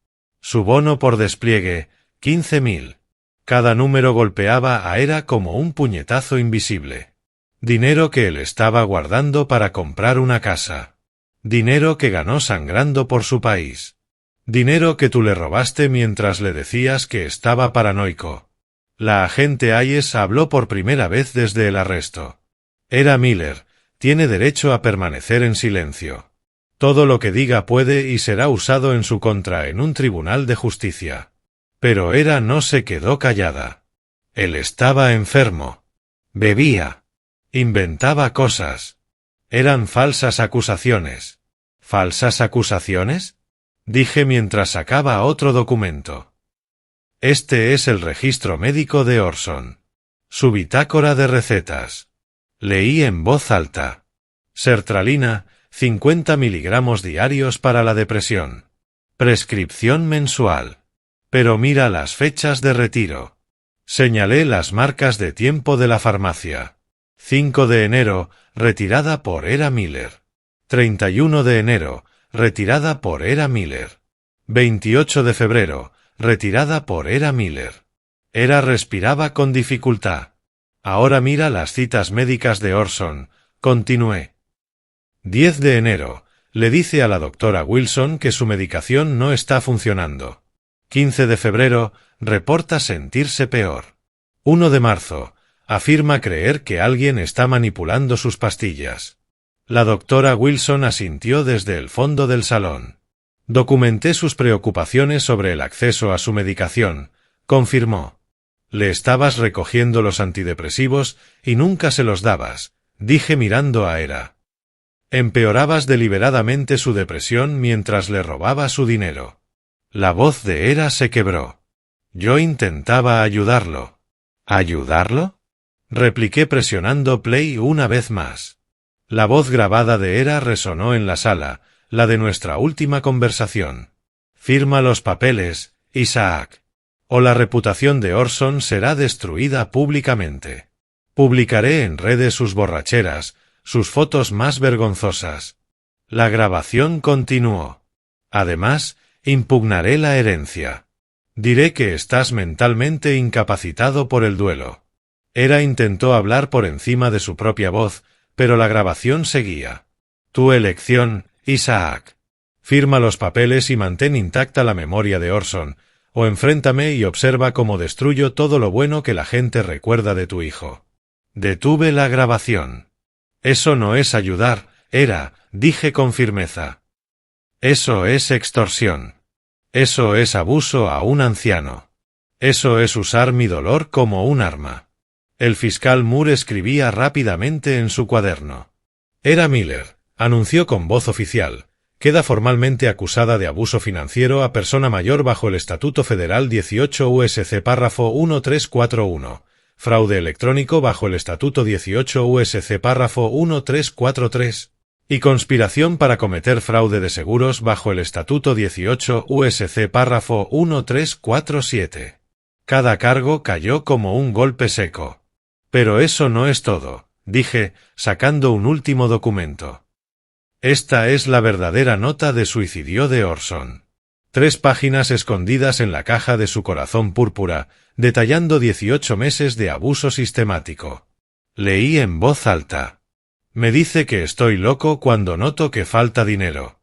Su bono por despliegue, $15.000. Cada número golpeaba a Era como un puñetazo invisible. Dinero que él estaba guardando para comprar una casa. Dinero que ganó sangrando por su país. Dinero que tú le robaste mientras le decías que estaba paranoico. La agente Hayes habló por primera vez desde el arresto. Era Miller, tiene derecho a permanecer en silencio. Todo lo que diga puede y será usado en su contra en un tribunal de justicia. Pero Era no se quedó callada. Él estaba enfermo. Bebía. Inventaba cosas. Eran falsas acusaciones. ¿Falsas acusaciones? Dije mientras sacaba otro documento. Este es el registro médico de Orson. Su bitácora de recetas. Leí en voz alta. Sertralina, 50 miligramos diarios para la depresión. Prescripción mensual. Pero mira las fechas de retiro. Señalé las marcas de tiempo de la farmacia. 5 de enero, retirada por Era Miller. 31 de enero, retirada por Era Miller. 28 de febrero, retirada por Era Miller. Era respiraba con dificultad. Ahora mira las citas médicas de Orson, continué. 10 de enero, le dice a la doctora Wilson que su medicación no está funcionando. 15 de febrero, reporta sentirse peor. 1 de marzo, afirma creer que alguien está manipulando sus pastillas. La doctora Wilson asintió desde el fondo del salón. Documenté sus preocupaciones sobre el acceso a su medicación, confirmó. Le estabas recogiendo los antidepresivos y nunca se los dabas, dije mirando a Era. Empeorabas deliberadamente su depresión mientras le robaba su dinero. La voz de Era se quebró. Yo intentaba ayudarlo. ¿Ayudarlo? Repliqué presionando play una vez más. La voz grabada de Era resonó en la sala, la de nuestra última conversación. Firma los papeles, Isaac. O la reputación de Orson será destruida públicamente. Publicaré en redes sus borracheras, sus fotos más vergonzosas. La grabación continuó. Además, impugnaré la herencia. Diré que estás mentalmente incapacitado por el duelo. Era intentó hablar por encima de su propia voz, pero la grabación seguía. Tu elección, Isaac. Firma los papeles y mantén intacta la memoria de Orson, o enfréntame y observa cómo destruyo todo lo bueno que la gente recuerda de tu hijo. Detuve la grabación. Eso no es ayudar, Era, dije con firmeza. Eso es extorsión. Eso es abuso a un anciano. Eso es usar mi dolor como un arma. El fiscal Moore escribía rápidamente en su cuaderno. Era Miller, anunció con voz oficial, queda formalmente acusada de abuso financiero a persona mayor bajo el Estatuto Federal 18 USC párrafo 1341, fraude electrónico bajo el Estatuto 18 USC párrafo 1343, y conspiración para cometer fraude de seguros bajo el Estatuto 18 USC párrafo 1347. Cada cargo cayó como un golpe seco. Pero eso no es todo, dije, sacando un último documento. Esta es la verdadera nota de suicidio de Orson. 3 páginas escondidas en la caja de su corazón púrpura, detallando 18 meses de abuso sistemático. Leí en voz alta. Me dice que estoy loco cuando noto que falta dinero.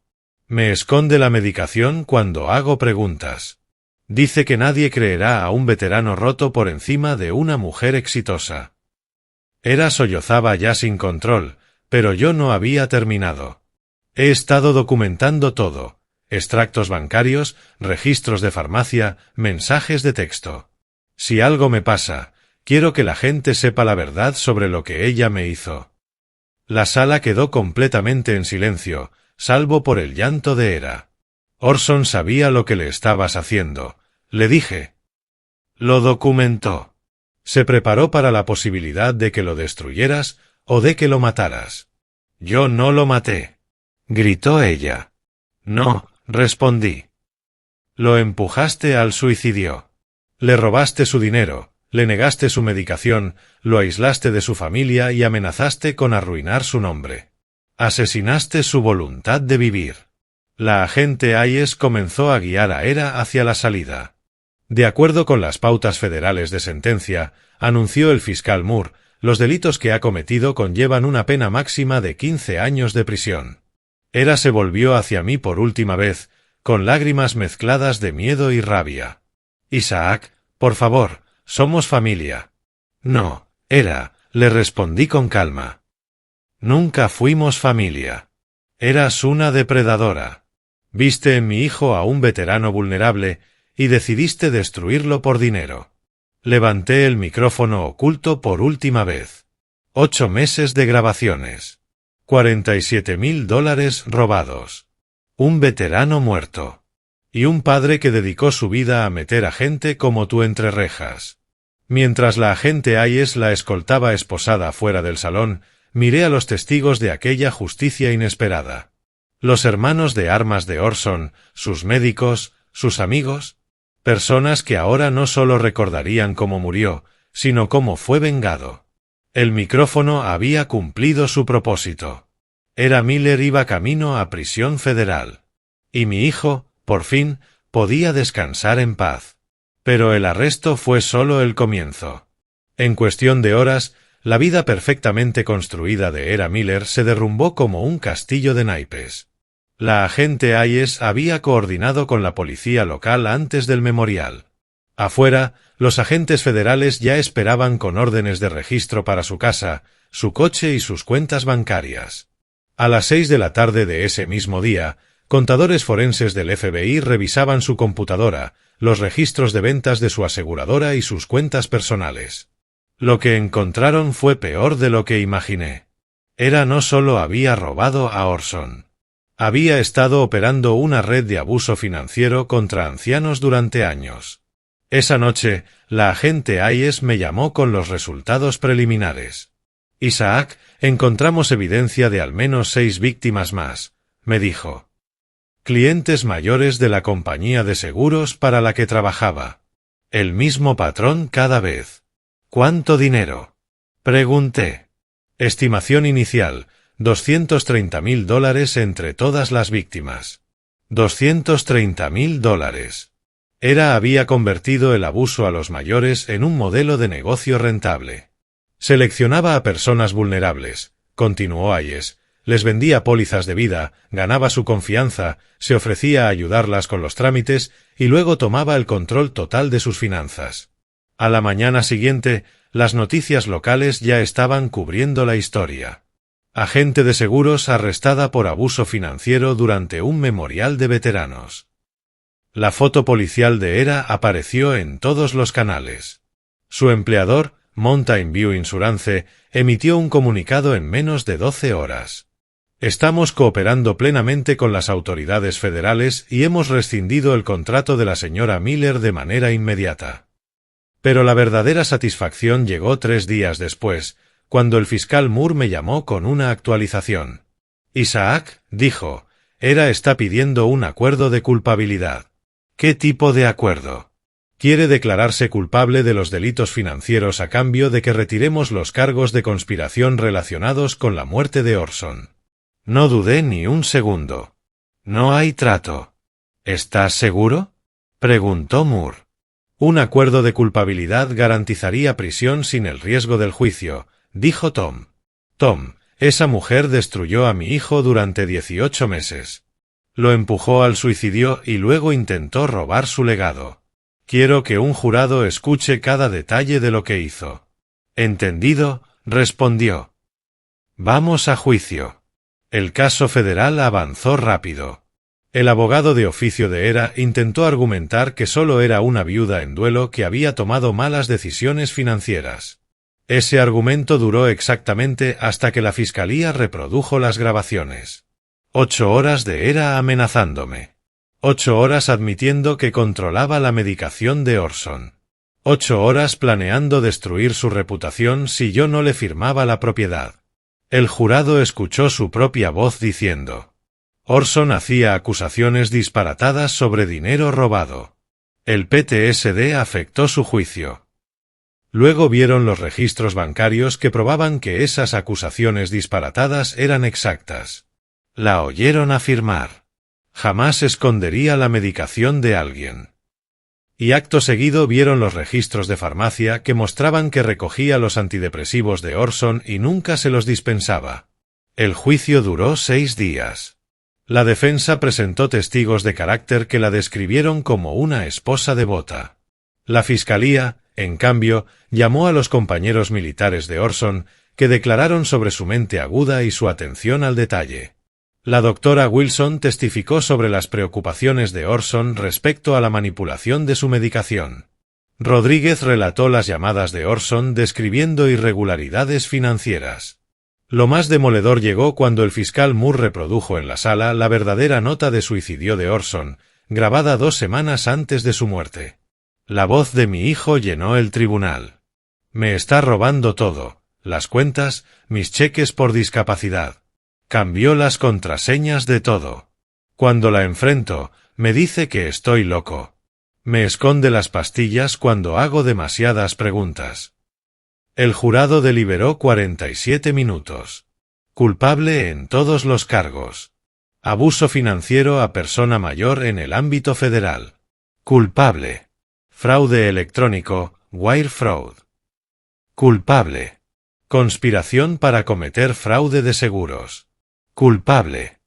Me esconde la medicación cuando hago preguntas. Dice que nadie creerá a un veterano roto por encima de una mujer exitosa. Era sollozaba ya sin control, pero yo no había terminado. He estado documentando todo, extractos bancarios, registros de farmacia, mensajes de texto. Si algo me pasa, quiero que la gente sepa la verdad sobre lo que ella me hizo. La sala quedó completamente en silencio, salvo por el llanto de Era. Orson sabía lo que le estabas haciendo, le dije. Lo documentó. Se preparó para la posibilidad de que lo destruyeras o de que lo mataras. Yo no lo maté, gritó ella. No, respondí. Lo empujaste al suicidio. Le robaste su dinero, le negaste su medicación, lo aislaste de su familia y amenazaste con arruinar su nombre. Asesinaste su voluntad de vivir. La agente Hayes comenzó a guiar a Era hacia la salida. De acuerdo con las pautas federales de sentencia, anunció el fiscal Moore, los delitos que ha cometido conllevan una pena máxima de 15 años de prisión. Era se volvió hacia mí por última vez, con lágrimas mezcladas de miedo y rabia. Isaac, por favor, somos familia. No, Era, le respondí con calma. Nunca fuimos familia. Eras una depredadora. Viste en mi hijo a un veterano vulnerable y decidiste destruirlo por dinero. Levanté el micrófono oculto por última vez. 8 meses de grabaciones. $47,000 robados. Un veterano muerto. Y un padre que dedicó su vida a meter a gente como tú entre rejas. Mientras la agente Hayes la escoltaba esposada fuera del salón, miré a los testigos de aquella justicia inesperada. Los hermanos de armas de Orson, sus médicos, sus amigos, personas que ahora no solo recordarían cómo murió, sino cómo fue vengado. El micrófono había cumplido su propósito. Era Miller iba camino a prisión federal. Y mi hijo, por fin, podía descansar en paz. Pero el arresto fue solo el comienzo. En cuestión de horas, la vida perfectamente construida de Era Miller se derrumbó como un castillo de naipes. La agente Hayes había coordinado con la policía local antes del memorial. Afuera, los agentes federales ya esperaban con órdenes de registro para su casa, su coche y sus cuentas bancarias. A las 6 de la tarde de ese mismo día, contadores forenses del FBI revisaban su computadora, los registros de ventas de su aseguradora y sus cuentas personales. Lo que encontraron fue peor de lo que imaginé. Era no solo había robado a Orson. Había estado operando una red de abuso financiero contra ancianos durante años. Esa noche, la agente Hayes me llamó con los resultados preliminares. Isaac, encontramos evidencia de al menos 6 víctimas más, me dijo. Clientes mayores de la compañía de seguros para la que trabajaba. El mismo patrón cada vez. ¿Cuánto dinero? Pregunté. Estimación inicial, $230,000 entre todas las víctimas. $230,000. Era había convertido el abuso a los mayores en un modelo de negocio rentable. Seleccionaba a personas vulnerables, continuó Hayes, les vendía pólizas de vida, ganaba su confianza, se ofrecía a ayudarlas con los trámites y luego tomaba el control total de sus finanzas. A la mañana siguiente, las noticias locales ya estaban cubriendo la historia. Agente de seguros arrestada por abuso financiero durante un memorial de veteranos. La foto policial de Era apareció en todos los canales. Su empleador, Mountain View Insurance, emitió un comunicado en menos de 12 horas. Estamos cooperando plenamente con las autoridades federales y hemos rescindido el contrato de la señora Miller de manera inmediata. Pero la verdadera satisfacción llegó 3 días después, cuando el fiscal Moore me llamó con una actualización. Isaac, dijo, Era está pidiendo un acuerdo de culpabilidad. ¿Qué tipo de acuerdo? Quiere declararse culpable de los delitos financieros a cambio de que retiremos los cargos de conspiración relacionados con la muerte de Orson. No dudé ni un segundo. No hay trato. ¿Estás seguro? Preguntó Moore. Un acuerdo de culpabilidad garantizaría prisión sin el riesgo del juicio, dijo Tom. Tom, esa mujer destruyó a mi hijo durante 18 meses. Lo empujó al suicidio y luego intentó robar su legado. Quiero que un jurado escuche cada detalle de lo que hizo. Entendido, respondió. Vamos a juicio. El caso federal avanzó rápido. El abogado de oficio de Era intentó argumentar que solo era una viuda en duelo que había tomado malas decisiones financieras. Ese argumento duró exactamente hasta que la fiscalía reprodujo las grabaciones. 8 horas de Era amenazándome. 8 horas admitiendo que controlaba la medicación de Orson. 8 horas planeando destruir su reputación si yo no le firmaba la propiedad. El jurado escuchó su propia voz diciendo: Orson hacía acusaciones disparatadas sobre dinero robado. El PTSD afectó su juicio. Luego vieron los registros bancarios que probaban que esas acusaciones disparatadas eran exactas. La oyeron afirmar: jamás escondería la medicación de alguien. Y acto seguido vieron los registros de farmacia que mostraban que recogía los antidepresivos de Orson y nunca se los dispensaba. El juicio duró 6 días. La defensa presentó testigos de carácter que la describieron como una esposa devota. La fiscalía, en cambio, llamó a los compañeros militares de Orson, que declararon sobre su mente aguda y su atención al detalle. La doctora Wilson testificó sobre las preocupaciones de Orson respecto a la manipulación de su medicación. Rodríguez relató las llamadas de Orson describiendo irregularidades financieras. Lo más demoledor llegó cuando el fiscal Moore reprodujo en la sala la verdadera nota de suicidio de Orson, grabada 2 semanas antes de su muerte. La voz de mi hijo llenó el tribunal. Me está robando todo, las cuentas, mis cheques por discapacidad. Cambió las contraseñas de todo. Cuando la enfrento, me dice que estoy loco. Me esconde las pastillas cuando hago demasiadas preguntas. El jurado deliberó 47 minutos. Culpable en todos los cargos. Abuso financiero a persona mayor en el ámbito federal. Culpable. Fraude electrónico, wire fraud. Culpable. Conspiración para cometer fraude de seguros. Culpable.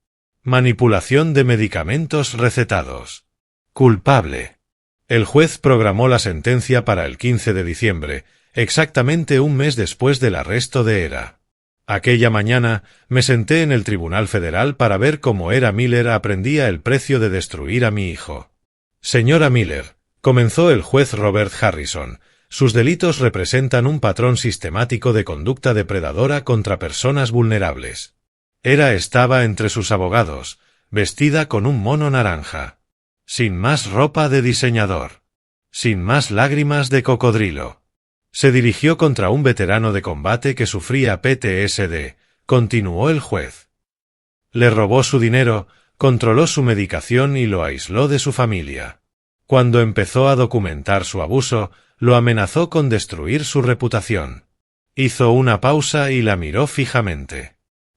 Manipulación de medicamentos recetados. Culpable. El juez programó la sentencia para el 15 de diciembre, exactamente un mes después del arresto de Era. Aquella mañana me senté en el Tribunal Federal para ver cómo Era Miller aprendía el precio de destruir a mi hijo. Señora Miller, comenzó el juez Robert Harrison, sus delitos representan un patrón sistemático de conducta depredadora contra personas vulnerables. Era estaba entre sus abogados, vestida con un mono naranja. Sin más ropa de diseñador. Sin más lágrimas de cocodrilo. Se dirigió contra un veterano de combate que sufría PTSD, continuó el juez. Le robó su dinero, controló su medicación y lo aisló de su familia. Cuando empezó a documentar su abuso, lo amenazó con destruir su reputación. Hizo una pausa y la miró fijamente.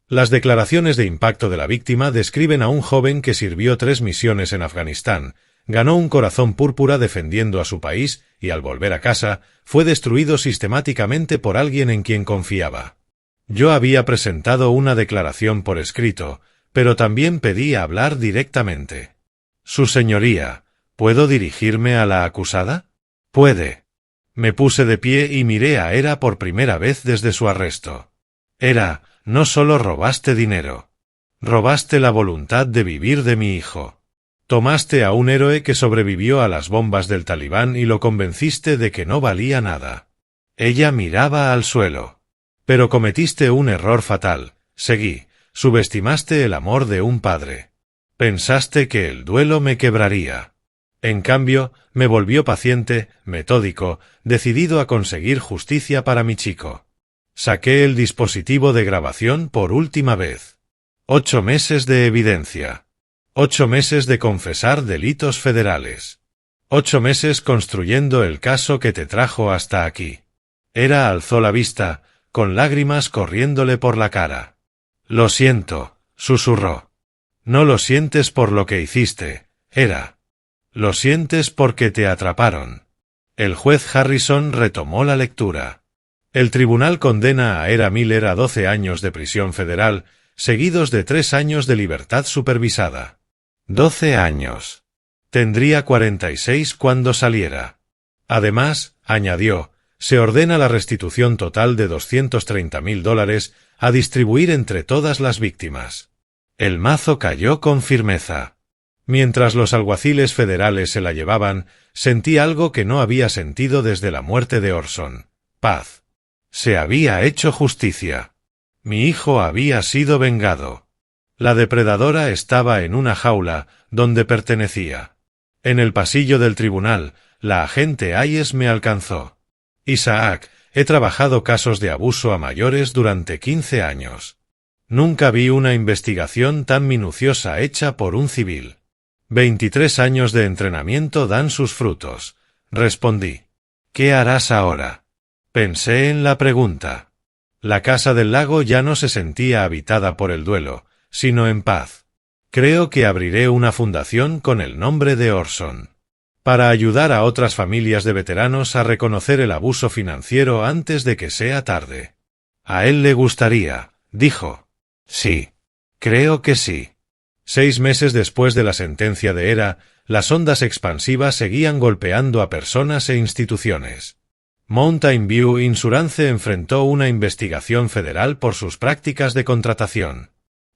Las declaraciones de impacto de la víctima describen a un joven que sirvió 3 misiones en Afganistán, ganó un corazón púrpura defendiendo a su país y al volver a casa, fue destruido sistemáticamente por alguien en quien confiaba. Yo había presentado una declaración por escrito, pero también pedí hablar directamente. Su señoría, ¿puedo dirigirme a la acusada? Puede. Me puse de pie y miré a Era por primera vez desde su arresto. Era, no solo robaste dinero. Robaste la voluntad de vivir de mi hijo. Tomaste a un héroe que sobrevivió a las bombas del Talibán y lo convenciste de que no valía nada. Ella miraba al suelo. Pero cometiste un error fatal, seguí, subestimaste el amor de un padre. Pensaste que el duelo me quebraría. En cambio, me volvió paciente, metódico, decidido a conseguir justicia para mi chico. Saqué el dispositivo de grabación por última vez. 8 meses de evidencia. 8 meses de confesar delitos federales. 8 meses construyendo el caso que te trajo hasta aquí. Era alzó la vista, con lágrimas corriéndole por la cara. Lo siento, susurró. No lo sientes por lo que hiciste, Era. Lo sientes porque te atraparon. El juez Harrison retomó la lectura. El tribunal condena a Era Miller a 12 años de prisión federal, seguidos de 3 años de libertad supervisada. 12 años. Tendría 46 cuando saliera. Además, añadió, se ordena la restitución total de $230,000 a distribuir entre todas las víctimas. El mazo cayó con firmeza. Mientras los alguaciles federales se la llevaban, sentí algo que no había sentido desde la muerte de Orson. Paz. Se había hecho justicia. Mi hijo había sido vengado. La depredadora estaba en una jaula, donde pertenecía. En el pasillo del tribunal, la agente Hayes me alcanzó. Isaac, he trabajado casos de abuso a mayores durante 15 años. Nunca vi una investigación tan minuciosa hecha por un civil. 23 años de entrenamiento dan sus frutos, respondí. ¿Qué harás ahora? Pensé en la pregunta. La casa del lago ya no se sentía habitada por el duelo, sino en paz. Creo que abriré una fundación con el nombre de Orson, para ayudar a otras familias de veteranos a reconocer el abuso financiero antes de que sea tarde. A él le gustaría, dijo. Sí. Creo que sí. 6 meses después de la sentencia de ERA, las ondas expansivas seguían golpeando a personas e instituciones. Mountain View Insurance enfrentó una investigación federal por sus prácticas de contratación.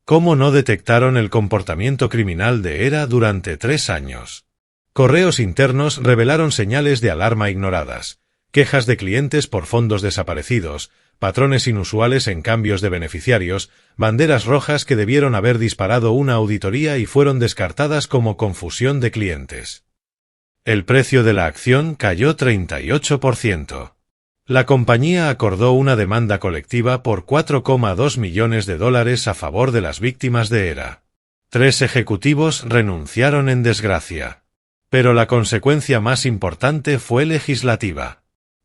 ¿Cómo no detectaron el comportamiento criminal de ERA durante 3 años? Correos internos revelaron señales de alarma ignoradas, quejas de clientes por fondos desaparecidos, patrones inusuales en cambios de beneficiarios, banderas rojas que debieron haber disparado una auditoría y fueron descartadas como confusión de clientes. El precio de la acción cayó 38%. La compañía acordó una demanda colectiva por $4,2 millones a favor de las víctimas de ERA. 3 ejecutivos renunciaron en desgracia. Pero la consecuencia más importante fue legislativa.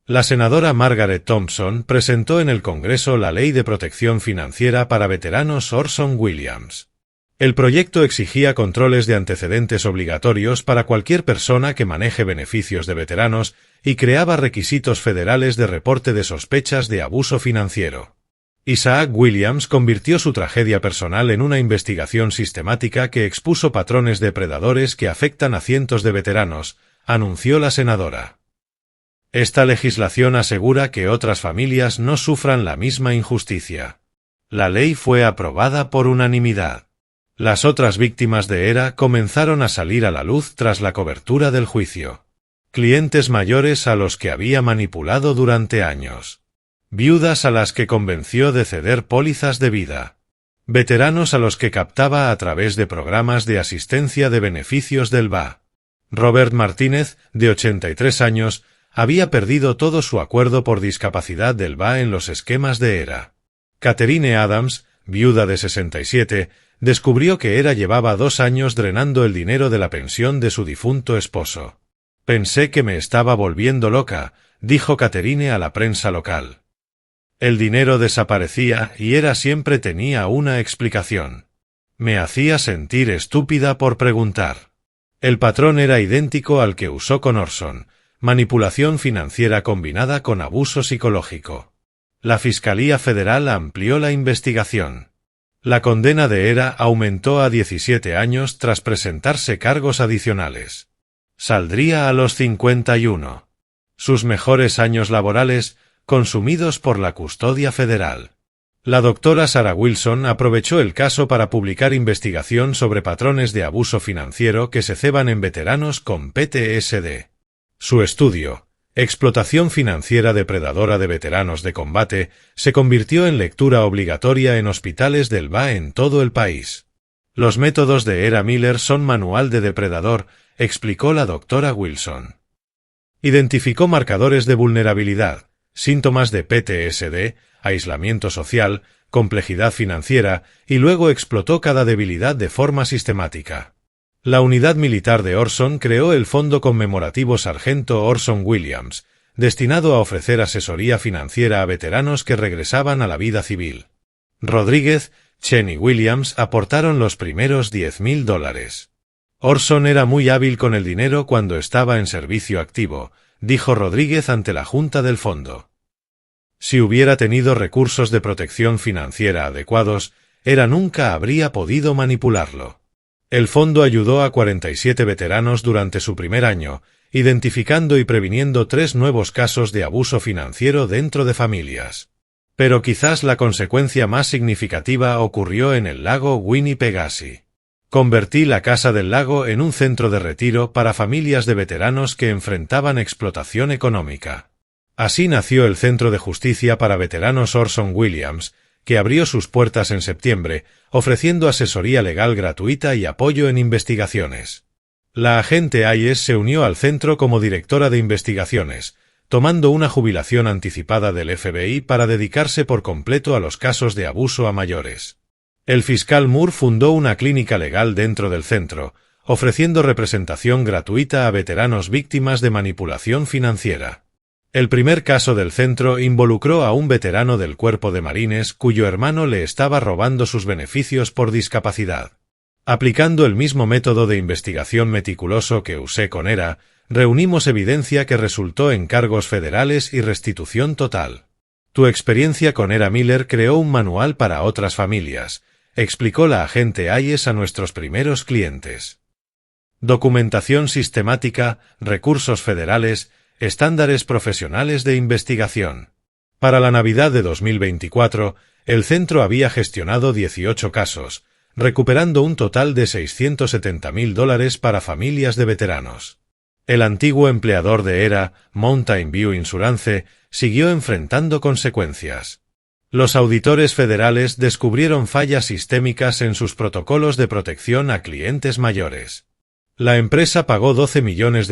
La senadora Margaret Thompson presentó en el Congreso la Ley de Protección Financiera para Veteranos Orson Williams. El proyecto exigía controles de antecedentes obligatorios para cualquier persona que maneje beneficios de veteranos y creaba requisitos federales de reporte de sospechas de abuso financiero. Isaac Williams convirtió su tragedia personal en una investigación sistemática que expuso patrones depredadores que afectan a cientos de veteranos, anunció la senadora. Esta legislación asegura que otras familias no sufran la misma injusticia. La ley fue aprobada por unanimidad. Las otras víctimas de ERA comenzaron a salir a la luz tras la cobertura del juicio. Clientes mayores a los que había manipulado durante años. Viudas a las que convenció de ceder pólizas de vida. Veteranos a los que captaba a través de programas de asistencia de beneficios del VA. Robert Martínez, de 83 años, había perdido todo su acuerdo por discapacidad del VA en los esquemas de ERA. Catherine Adams, viuda de 67, descubrió que ERA llevaba 2 años drenando el dinero de la pensión de su difunto esposo. Pensé que me estaba volviendo loca, dijo Catherine a la prensa local. El dinero desaparecía y ERA siempre tenía una explicación. Me hacía sentir estúpida por preguntar. El patrón era idéntico al que usó con Orson, manipulación financiera combinada con abuso psicológico. La Fiscalía Federal amplió la investigación. La condena de ERA aumentó a 17 años tras presentarse cargos adicionales. Saldría a los 51. Sus mejores años laborales, consumidos por la custodia federal. La doctora Sarah Wilson aprovechó el caso para publicar investigación sobre patrones de abuso financiero que se ceban en veteranos con PTSD. Su estudio, Explotación financiera depredadora de veteranos de combate, se convirtió en lectura obligatoria en hospitales del VA en todo el país. Los métodos de ERA Miller son manual de depredador, explicó la doctora Wilson. Identificó marcadores de vulnerabilidad, síntomas de PTSD, aislamiento social, complejidad financiera, y luego explotó cada debilidad de forma sistemática. La unidad militar de Orson creó el Fondo Conmemorativo Sargento Orson Williams, destinado a ofrecer asesoría financiera a veteranos que regresaban a la vida civil. Rodríguez, Chen y Williams aportaron los primeros $10,000. Orson era muy hábil con el dinero cuando estaba en servicio activo, dijo Rodríguez ante la Junta del Fondo. Si hubiera tenido recursos de protección financiera adecuados, ERA nunca habría podido manipularlo. El fondo ayudó a 47 veteranos durante su primer año, identificando y previniendo 3 nuevos casos de abuso financiero dentro de familias. Pero quizás la consecuencia más significativa ocurrió en el lago Winnipesaukee. Convertí la Casa del Lago en un centro de retiro para familias de veteranos que enfrentaban explotación económica. Así nació el Centro de Justicia para Veteranos Orson Williams, que abrió sus puertas en septiembre, ofreciendo asesoría legal gratuita y apoyo en investigaciones. La agente Hayes se unió al centro como directora de investigaciones, tomando una jubilación anticipada del FBI para dedicarse por completo a los casos de abuso a mayores. El fiscal Moore fundó una clínica legal dentro del centro, ofreciendo representación gratuita a veteranos víctimas de manipulación financiera. El primer caso del centro involucró a un veterano del Cuerpo de Marines cuyo hermano le estaba robando sus beneficios por discapacidad. Aplicando el mismo método de investigación meticuloso que usé con ERA, reunimos evidencia que resultó en cargos federales y restitución total. Tu experiencia con ERA Miller creó un manual para otras familias, explicó la agente Hayes a nuestros primeros clientes. Documentación sistemática, recursos federales, estándares profesionales de investigación. Para la Navidad de 2024, el centro había gestionado 18 casos, recuperando un total de $670,000 para familias de veteranos. El antiguo empleador de ERA, Mountain View Insurance, siguió enfrentando consecuencias. Los auditores federales descubrieron fallas sistémicas en sus protocolos de protección a clientes mayores. La empresa pagó $12 millones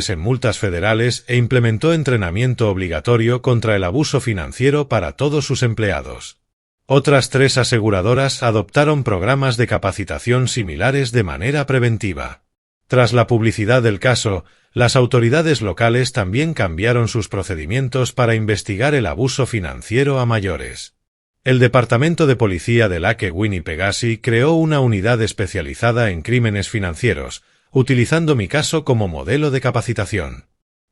en multas federales e implementó entrenamiento obligatorio contra el abuso financiero para todos sus empleados. Otras 3 aseguradoras adoptaron programas de capacitación similares de manera preventiva. Tras la publicidad del caso, las autoridades locales también cambiaron sus procedimientos para investigar el abuso financiero a mayores. El Departamento de Policía de Lake Winnipesaukee creó una unidad especializada en crímenes financieros, utilizando mi caso como modelo de capacitación.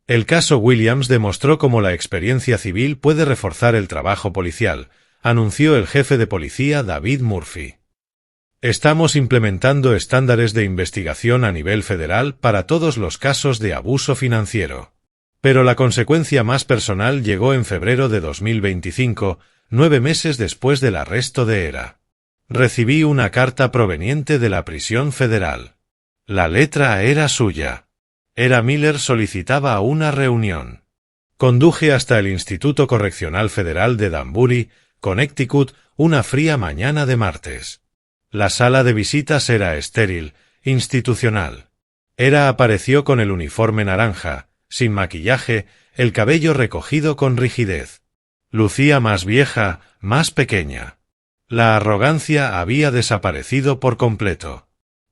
El caso Williams demostró cómo la experiencia civil puede reforzar el trabajo policial, anunció el jefe de policía David Murphy. Estamos implementando estándares de investigación a nivel federal para todos los casos de abuso financiero. Pero la consecuencia más personal llegó en febrero de 2025, 9 meses después del arresto de ERA. Recibí una carta proveniente de la prisión federal. La letra era suya. ERA Miller solicitaba una reunión. Conduje hasta el Instituto Correccional Federal de Danbury, Connecticut, una fría mañana de martes. La sala de visitas era estéril, institucional. ERA apareció con el uniforme naranja, sin maquillaje, el cabello recogido con rigidez. Lucía más vieja, más pequeña. La arrogancia había desaparecido por completo.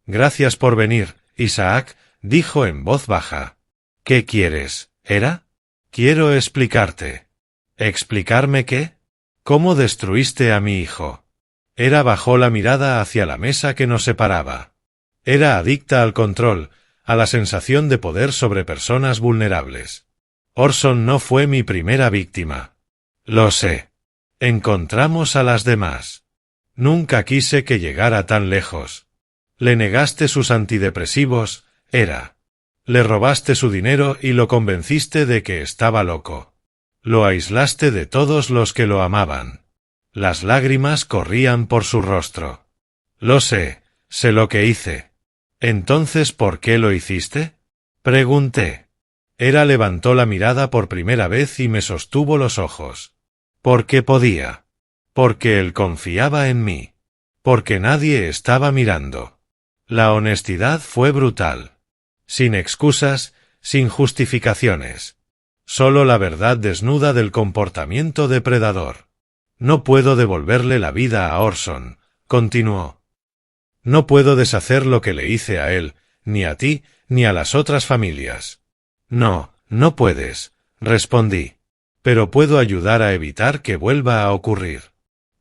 Gracias por venir, Isaac, dijo en voz baja. ¿Qué quieres, ERA? Quiero explicarte. ¿Explicarme qué? ¿Cómo destruiste a mi hijo? ERA bajó la mirada hacia la mesa que nos separaba. Era adicta al control, a la sensación de poder sobre personas vulnerables. Orson no fue mi primera víctima. Lo sé. Encontramos a las demás. Nunca quise que llegara tan lejos. Le negaste sus antidepresivos, ERA. Le robaste su dinero y lo convenciste de que estaba loco. Lo aislaste de todos los que lo amaban. Las lágrimas corrían por su rostro. Lo sé lo que hice. ¿Entonces por qué lo hiciste? Pregunté. ERA levantó la mirada por primera vez y me sostuvo los ojos. Porque podía. Porque él confiaba en mí. Porque nadie estaba mirando. La honestidad fue brutal. Sin excusas, sin justificaciones. Solo la verdad desnuda del comportamiento depredador. No puedo devolverle la vida a Orson, continuó. No puedo deshacer lo que le hice a él, ni a ti, ni a las otras familias. No, no puedes, respondí. Pero puedo ayudar a evitar que vuelva a ocurrir.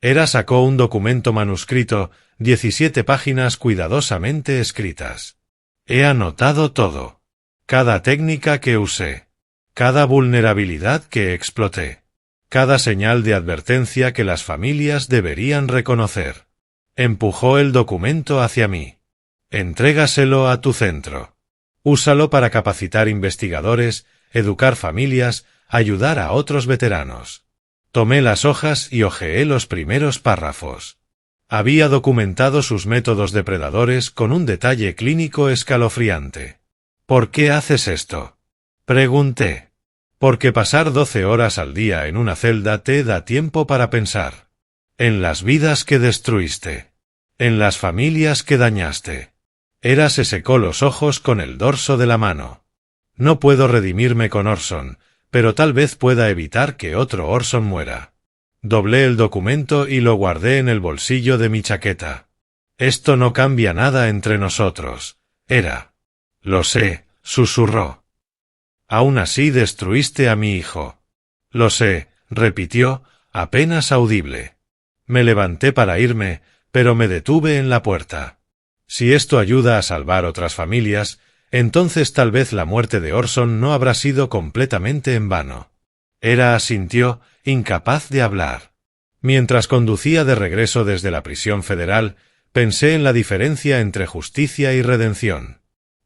ERA sacó un documento manuscrito, 17 páginas cuidadosamente escritas. He anotado todo. Cada técnica que usé. Cada vulnerabilidad que exploté. Cada señal de advertencia que las familias deberían reconocer. Empujó el documento hacia mí. Entrégaselo a tu centro. Úsalo para capacitar investigadores, educar familias, ayudar a otros veteranos. Tomé las hojas y hojeé los primeros párrafos. Había documentado sus métodos depredadores con un detalle clínico escalofriante. ¿Por qué haces esto? Pregunté. Porque pasar 12 horas al día en una celda te da tiempo para pensar. En las vidas que destruiste. En las familias que dañaste. Era se secó los ojos con el dorso de la mano. No puedo redimirme con Orson, pero tal vez pueda evitar que otro Orson muera. Doblé el documento y lo guardé en el bolsillo de mi chaqueta. Esto no cambia nada entre nosotros. Era. Lo sé, susurró. Aún así destruiste a mi hijo. Lo sé, repitió, apenas audible. Me levanté para irme, pero me detuve en la puerta. Si esto ayuda a salvar otras familias, entonces tal vez la muerte de Orson no habrá sido completamente en vano. Era asintió, incapaz de hablar. Mientras conducía de regreso desde la prisión federal, pensé en la diferencia entre justicia y redención.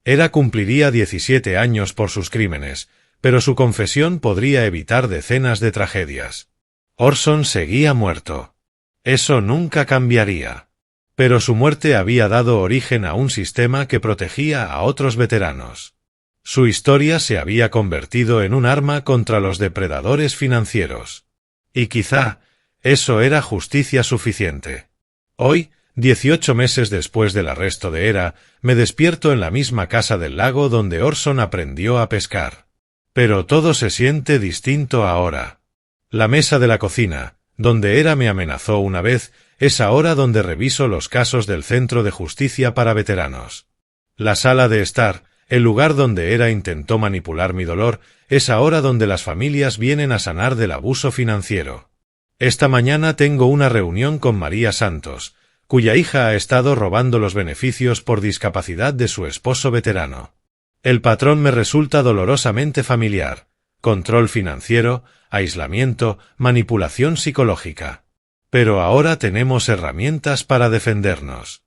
Era cumpliría 17 años por sus crímenes, pero su confesión podría evitar decenas de tragedias. Orson seguía muerto. Eso nunca cambiaría. Pero su muerte había dado origen a un sistema que protegía a otros veteranos. Su historia se había convertido en un arma contra los depredadores financieros. Y quizá, eso era justicia suficiente. Hoy, 18 meses después del arresto de Era, me despierto en la misma casa del lago donde Orson aprendió a pescar. Pero todo se siente distinto ahora. La mesa de la cocina, donde Era me amenazó una vez, es ahora donde reviso los casos del Centro de Justicia para Veteranos. La sala de estar, el lugar donde Era intentó manipular mi dolor, es ahora donde las familias vienen a sanar del abuso financiero. Esta mañana tengo una reunión con María Santos, cuya hija ha estado robando los beneficios por discapacidad de su esposo veterano. El patrón me resulta dolorosamente familiar: control financiero, aislamiento, manipulación psicológica. Pero ahora tenemos herramientas para defendernos.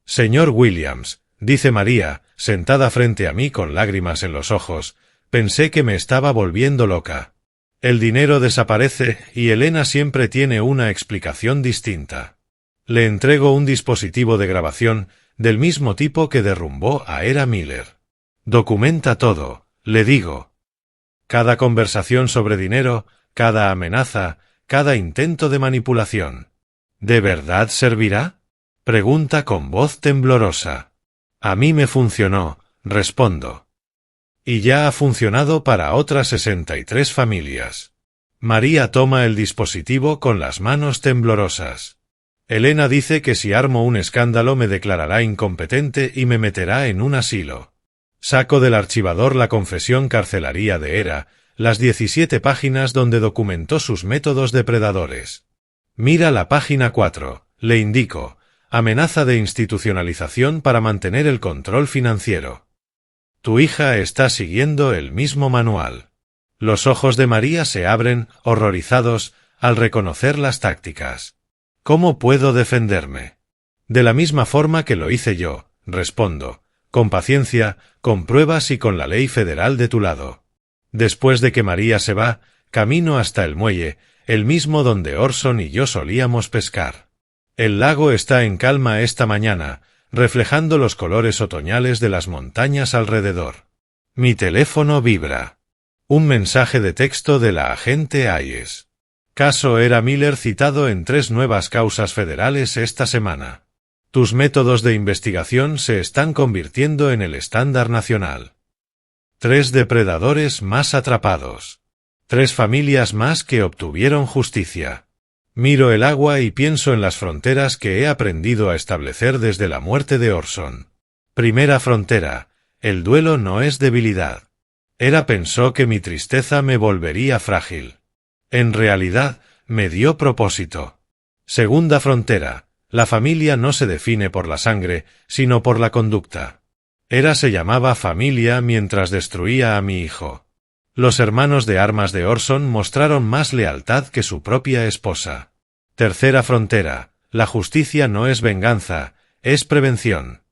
Señor Williams, dice María, sentada frente a mí con lágrimas en los ojos, pensé que me estaba volviendo loca. El dinero desaparece y Elena siempre tiene una explicación distinta. Le entrego un dispositivo de grabación del mismo tipo que derrumbó a Era Miller. Documenta todo, le digo. Cada conversación sobre dinero, cada amenaza, cada intento de manipulación. ¿De verdad servirá?, pregunta con voz temblorosa. A mí me funcionó, respondo. Y ya ha funcionado para otras 63 familias. María toma el dispositivo con las manos temblorosas. Elena dice que si armo un escándalo me declarará incompetente y me meterá en un asilo. Saco del archivador la confesión carcelaria de Era, las 17 páginas donde documentó sus métodos depredadores. Mira la página 4, le indico, amenaza de institucionalización para mantener el control financiero. Tu hija está siguiendo el mismo manual. Los ojos de María se abren, horrorizados, al reconocer las tácticas. ¿Cómo puedo defenderme? De la misma forma que lo hice yo, respondo, con paciencia, con pruebas y con la ley federal de tu lado. Después de que María se va, camino hasta el muelle, el mismo donde Orson y yo solíamos pescar. El lago está en calma esta mañana, reflejando los colores otoñales de las montañas alrededor. Mi teléfono vibra. Un mensaje de texto de la agente Hayes. Caso Era Miller citado en 3 nuevas causas federales esta semana. Tus métodos de investigación se están convirtiendo en el estándar nacional. 3 depredadores más atrapados. 3 familias más que obtuvieron justicia. Miro el agua y pienso en las fronteras que he aprendido a establecer desde la muerte de Orson. Primera frontera: el duelo no es debilidad. Era pensó que mi tristeza me volvería frágil. En realidad, me dio propósito. Segunda frontera: la familia no se define por la sangre, sino por la conducta. Era se llamaba familia mientras destruía a mi hijo. Los hermanos de armas de Orson mostraron más lealtad que su propia esposa. Tercera frontera: la justicia no es venganza, es prevención.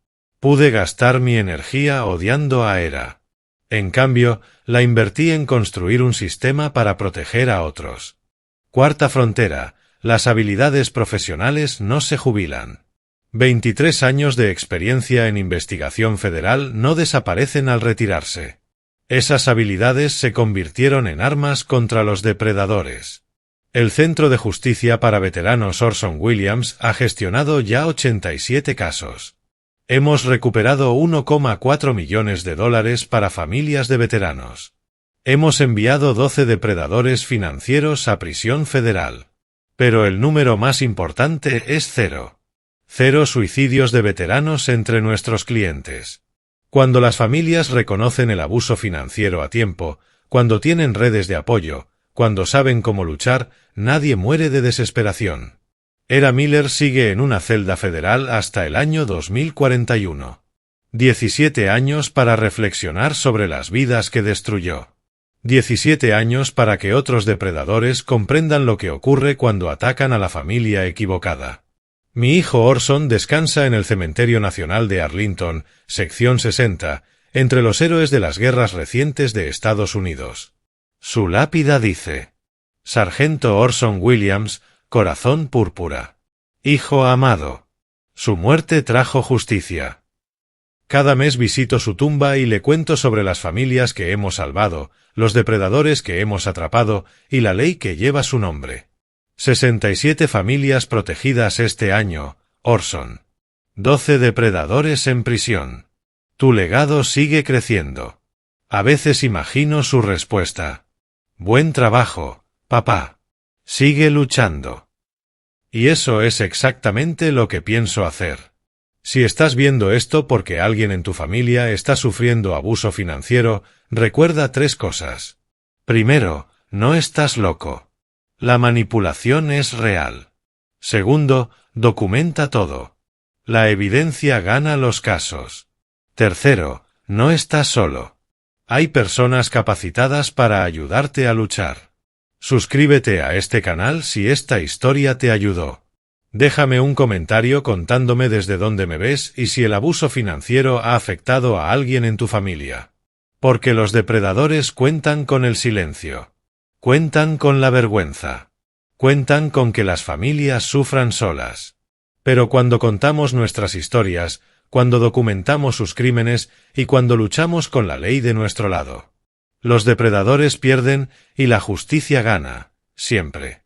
Pude gastar mi energía odiando a Era. En cambio, la invertí en construir un sistema para proteger a otros. Cuarta frontera: las habilidades profesionales no se jubilan. 23 años de experiencia en investigación federal no desaparecen al retirarse. Esas habilidades se convirtieron en armas contra los depredadores. El Centro de Justicia para Veteranos Orson Williams ha gestionado ya 87 casos. Hemos recuperado 1,4 millones de dólares para familias de veteranos. Hemos enviado 12 depredadores financieros a prisión federal. Pero el número más importante es 0. 0 suicidios de veteranos entre nuestros clientes. Cuando las familias reconocen el abuso financiero a tiempo, cuando tienen redes de apoyo, cuando saben cómo luchar, nadie muere de desesperación. Era Miller sigue en una celda federal hasta el año 2041. 17 años para reflexionar sobre las vidas que destruyó. 17 años para que otros depredadores comprendan lo que ocurre cuando atacan a la familia equivocada. Mi hijo Orson descansa en el Cementerio Nacional de Arlington, sección 60, entre los héroes de las guerras recientes de Estados Unidos. Su lápida dice: Sargento Orson Williams, corazón púrpura. Hijo amado. Su muerte trajo justicia. Cada mes visito su tumba y le cuento sobre las familias que hemos salvado, los depredadores que hemos atrapado y la ley que lleva su nombre. 67 familias protegidas este año, Orson. 12 depredadores en prisión. Tu legado sigue creciendo. A veces imagino su respuesta. Buen trabajo, papá. Sigue luchando. Y eso es exactamente lo que pienso hacer. Si estás viendo esto porque alguien en tu familia está sufriendo abuso financiero, recuerda 3 cosas. Primero, no estás loco. La manipulación es real. Segundo, documenta todo. La evidencia gana los casos. Tercero, no estás solo. Hay personas capacitadas para ayudarte a luchar. Suscríbete a este canal si esta historia te ayudó. Déjame un comentario contándome desde dónde me ves y si el abuso financiero ha afectado a alguien en tu familia. Porque los depredadores cuentan con el silencio. Cuentan con la vergüenza. Cuentan con que las familias sufran solas. Pero cuando contamos nuestras historias, cuando documentamos sus crímenes y cuando luchamos con la ley de nuestro lado, los depredadores pierden y la justicia gana, siempre.